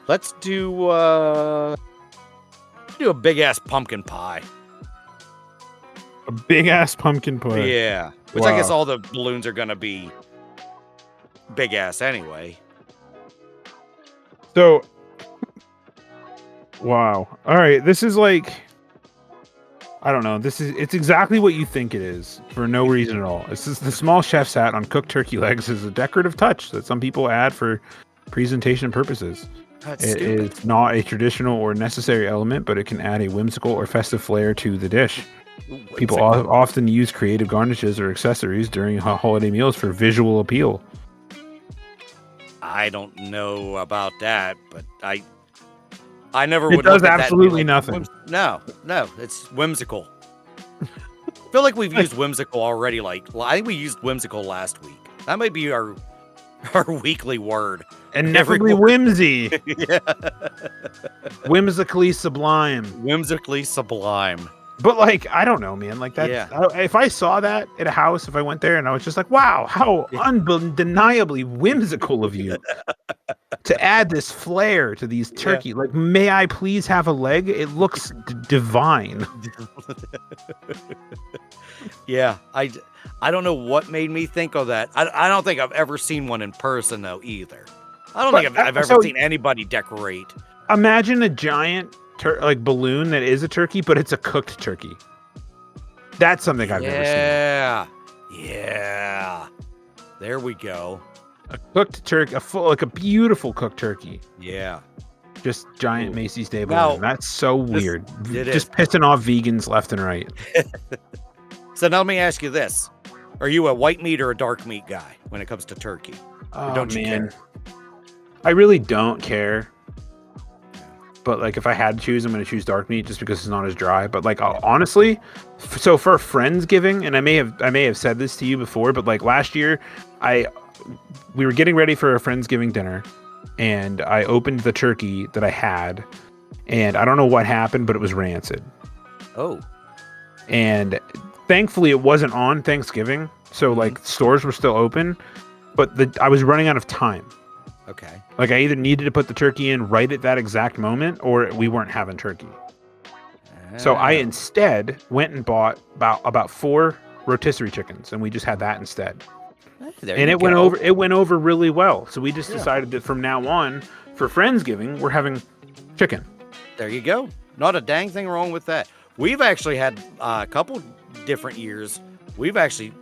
Let's do a big ass pumpkin pie. A big ass pumpkin pie. Yeah, which I guess all the balloons are gonna be big ass anyway. So, wow. All right, this is like, I don't know. It's exactly what you think it is for no reason at all. This is the small chef's hat on cooked turkey legs is a decorative touch that some people add for presentation purposes. It is not a traditional or necessary element, but it can add a whimsical or festive flair to the dish. People Whimsical. often use creative garnishes or accessories during holiday meals for visual appeal. I don't know about that, but I never It would does look at that and be absolutely like, nothing. No, it's whimsical. I feel like we've used whimsical already. I think we used whimsical last week. That might be our weekly word. Ineffably Every- whimsy. Yeah. Whimsically sublime. Whimsically sublime. But like, I don't know, man. Like that. Yeah. If I saw that at a house, if I went there and I was just like, "Wow, how undeniably whimsical of you to add this flair to these turkey." Like, may I please have a leg? It looks divine. Yeah, I don't know what made me think of that. I don't think I've ever seen one in person though either. I don't think I've ever seen anybody decorate. Imagine a giant balloon that is a turkey, but it's a cooked turkey. That's something I've never seen. Yeah. There we go. A cooked turkey, a beautiful cooked turkey. Yeah. Just giant Macy's Day Now, balloon. That's so weird. it Just is. pissing off vegans left and right. So now let me ask you this. Are you a white meat or a dark meat guy when it comes to turkey? Oh, don't you man. care? I really don't care. But like, if I had to choose, I'm going to choose dark meat just because it's not as dry. But like, honestly, so for Friendsgiving, and I may have said this to you before, but like last year, we were getting ready for a Friendsgiving dinner, and I opened the turkey that I had, and I don't know what happened, but it was rancid. Oh. And thankfully, it wasn't on Thanksgiving, so like stores were still open, but I was running out of time. Okay. Like, I either needed to put the turkey in right at that exact moment, or we weren't having turkey. So I instead went and bought about 4 rotisserie chickens, and we just had that instead. And it went over really well. So we just decided that from now on, for Friendsgiving, we're having chicken. There you go. Not a dang thing wrong with that. We've actually had a couple different years. We've actually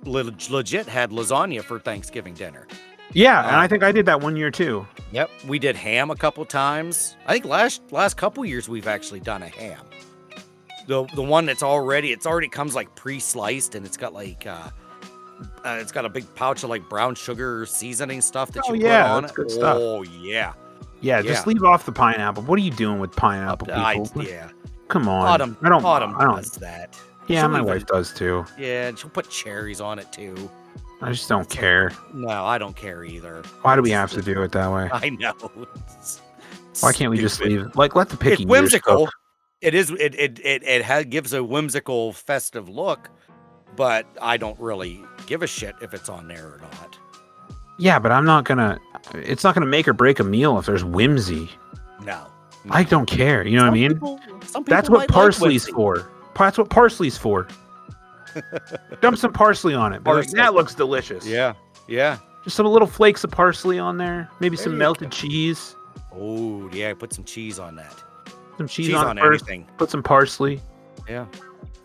legit had lasagna for Thanksgiving dinner. Yeah, and I think I did that one year too. Yep, we did ham a couple times. I think last couple years we've actually done a ham. The one that's already comes like pre-sliced, and it's got like it's got a big pouch of like brown sugar seasoning stuff that you put on that's it. good stuff. Oh yeah. Yeah, just leave off the pineapple. What are you doing with pineapple, people? Yeah. Come on. Autumn I don't does that. Yeah, She'll my even- wife does too. Yeah, and she'll put cherries on it too. I just don't care. No, I don't care either. Why do we have to do it that way? I know. Why can't we just Stupid. leave? Like, let the picky It's ears whimsical. cook. It is. It gives a whimsical, festive look, but I don't really give a shit if it's on there or not. Yeah, but it's not gonna make or break a meal if there's whimsy. No. I don't care. You know what I mean? Some people That's what might like parsley's whimsy. for. That's what parsley's for. Dump some parsley on it. Be like, Parsley. that looks delicious. Yeah. Just some little flakes of parsley on there. Maybe There some you melted cheese. Oh yeah, put some cheese on that. Some cheese Cheese on on it first. everything. Put some parsley. Yeah.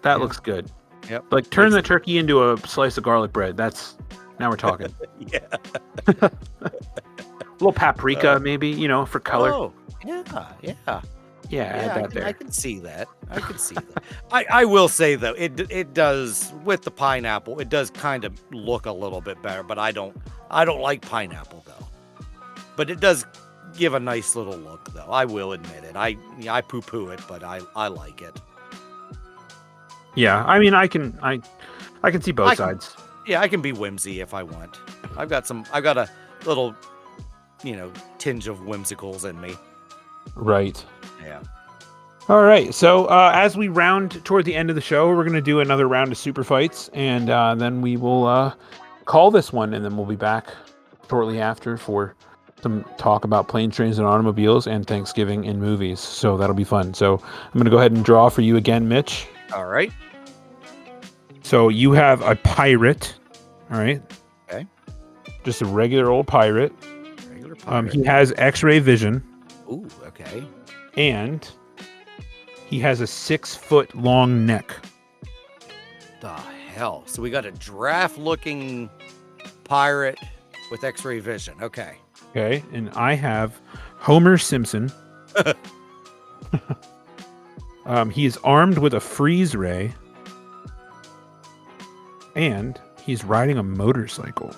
That Yeah. looks good. Yep. Like, turn the turkey into a slice of garlic bread. Now we're talking. Yeah. A little paprika, maybe, for color. Oh, yeah. Yeah, add that there. I can see that. I will say though, it does with the pineapple. It does kind of look a little bit better, but I don't like pineapple though. But it does give a nice little look though. I will admit it. I poo-poo it, but I like it. Yeah, I mean, I can see both sides. Yeah, I can be whimsy if I want. I've got a little, tinge of whimsicals in me. Right. Yeah. All right. So as we round toward the end of the show, we're going to do another round of super fights, and then we will call this one, and then we'll be back shortly after for some talk about planes, trains, and automobiles and Thanksgiving in movies. So that'll be fun. So I'm going to go ahead and draw for you again, Mitch. All right. So you have a pirate. All right. Okay. Just a regular old pirate. Regular pirate. He has X-ray vision. Ooh, okay. And he has a 6-foot long neck. The hell? So we got a giraffe-looking pirate with X-ray vision. Okay. Okay. And I have Homer Simpson. He is armed with a freeze ray. And he's riding a motorcycle.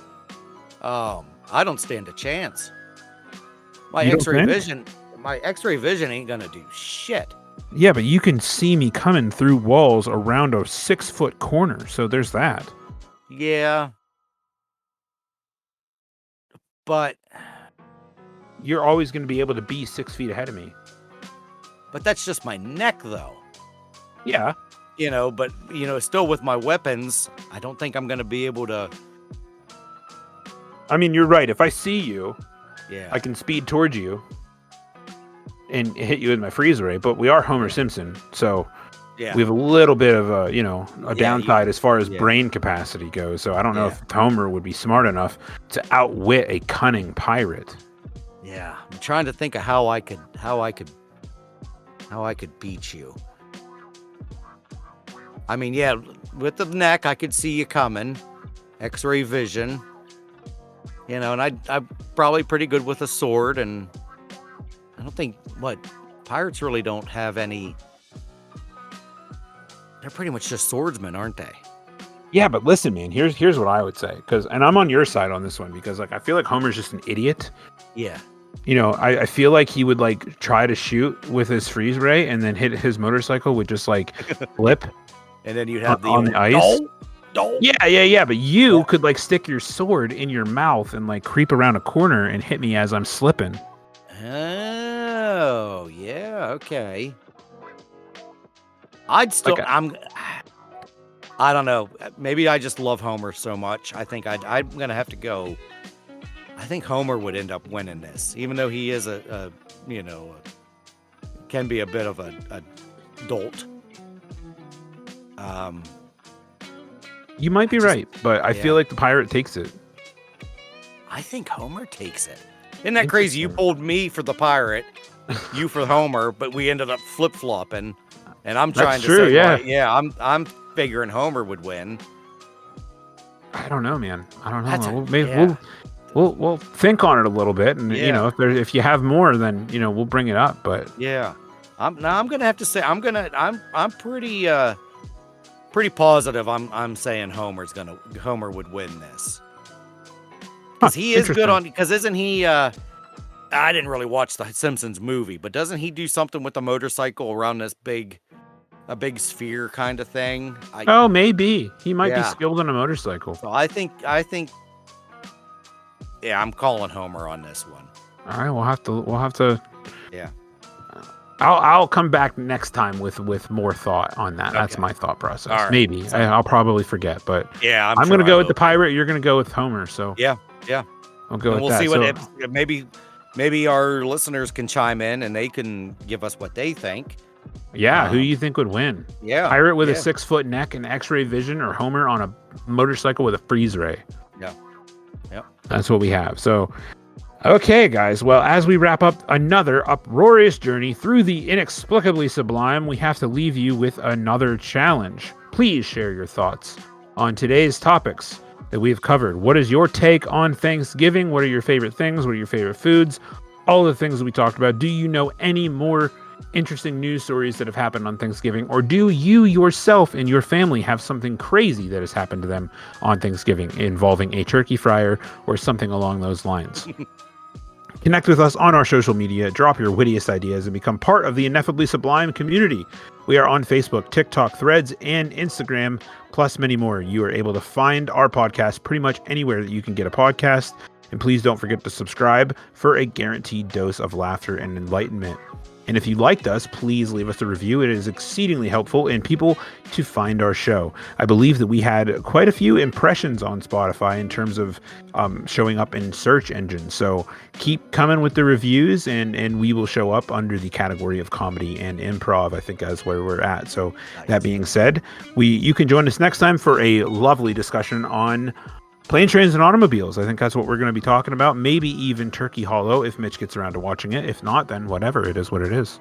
I don't stand a chance. My You don't X-ray think? vision, ain't gonna do shit. Yeah, but you can see me coming through walls around a 6-foot corner. So there's that. Yeah. But You're always going to be able to be 6 feet ahead of me. that's just my neck, though. Yeah. But still with my weapons, I don't think I'm gonna be able to. I mean, you're right. If I see you, Yeah. I can speed towards you and hit you with my freeze ray. But we are Homer Simpson, so Yeah. we have a little bit of a downside as far as yeah. brain capacity goes. So I don't know Yeah. if Homer would be smart enough to outwit a cunning pirate. Yeah. I'm trying to think of how I could beat you. I mean, yeah, with the neck, I could see you coming. X-ray vision. And I'm probably pretty good with a sword, and I don't think pirates really don't have any. They're pretty much just swordsmen, aren't they? Yeah, but listen, man. Here's what I would say, and I'm on your side on this one because I feel like Homer's just an idiot. Yeah. I feel like he would try to shoot with his freeze ray and then hit his motorcycle with just flip. And then you'd have on the ice. Don't. Yeah. But you could stick your sword in your mouth and creep around a corner and hit me as I'm slipping. Oh, yeah. Okay. I'd still. I don't know. Maybe I just love Homer so much. I think I'm gonna have to go. I think Homer would end up winning this, even though he is can be a bit of a dolt. You might be right, but I feel like the pirate takes it. I think Homer takes it. Isn't that crazy? You pulled me for the pirate, you for Homer, but we ended up flip-flopping. And I'm trying to say, I'm figuring Homer would win. I don't know, man. I don't know. We'll think on it a little bit, and if you have more, then we'll bring it up. But yeah, I'm gonna have to say I'm pretty positive. I'm saying Homer would win this because he is good on. Because isn't he? I didn't really watch the Simpsons movie, but doesn't he do something with the motorcycle around this big sphere kind of thing? Maybe he might be skilled on a motorcycle. So I think. Yeah, I'm calling Homer on this one. All right, we'll have to. Yeah. I'll come back next time with more thought on that. Okay. That's my thought process. Right. Maybe I'll probably forget, but yeah, I'm going to go with the pirate. You're going to go with Homer. So yeah, I'll go with we'll that. See what maybe our listeners can chime in and they can give us what they think. Yeah, who you think would win? Yeah, pirate with a 6-foot neck and X-ray vision, or Homer on a motorcycle with a freeze ray? Yeah. That's what we have. So, okay, guys. Well, as we wrap up another uproarious journey through the inexplicably sublime, we have to leave you with another challenge. Please share your thoughts on today's topics that we've covered. What is your take on Thanksgiving? What are your favorite things? What are your favorite foods? All the things that we talked about. Do you know any more interesting news stories that have happened on Thanksgiving, or do you yourself and your family have something crazy that has happened to them on Thanksgiving involving a turkey fryer or something along those lines? Connect with us on our social media, drop your wittiest ideas, and become part of the Ineffably Sublime community. We are on Facebook, TikTok, Threads, and Instagram, plus many more. You are able to find our podcast pretty much anywhere that you can get a podcast. And please don't forget to subscribe for a guaranteed dose of laughter and enlightenment. And if you liked us, please leave us a review. It is exceedingly helpful in people to find our show. I believe that we had quite a few impressions on Spotify in terms of showing up in search engines. So keep coming with the reviews, and we will show up under the category of comedy and improv. I think that's where we're at. So that being said, you can join us next time for a lovely discussion on Plane, Trains, and Automobiles. I think that's what we're going to be talking about. Maybe even Turkey Hollow if Mitch gets around to watching it. If not, then whatever. It is what it is.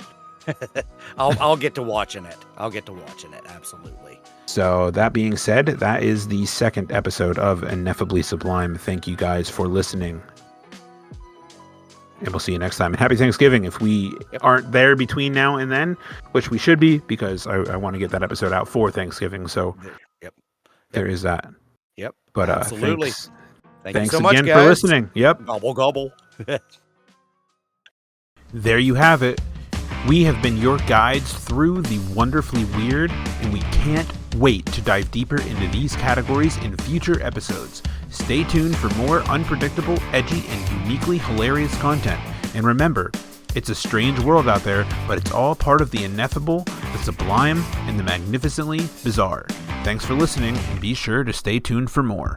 I'll get to watching it. Absolutely. So that being said, that is the second episode of Ineffably Sublime. Thank you guys for listening. And we'll see you next time. And happy Thanksgiving if we aren't there between now and then, which we should be, because I want to get that episode out for Thanksgiving. So there is that. But Absolutely. Thank you thanks so much, again guys. for listening. Yep. Gobble, gobble. There you have it. We have been your guides through the wonderfully weird, and we can't wait to dive deeper into these categories in future episodes. Stay tuned for more unpredictable, edgy, and uniquely hilarious content. And remember, it's a strange world out there, but it's all part of the ineffable, the sublime, and the magnificently bizarre. Thanks for listening, and be sure to stay tuned for more.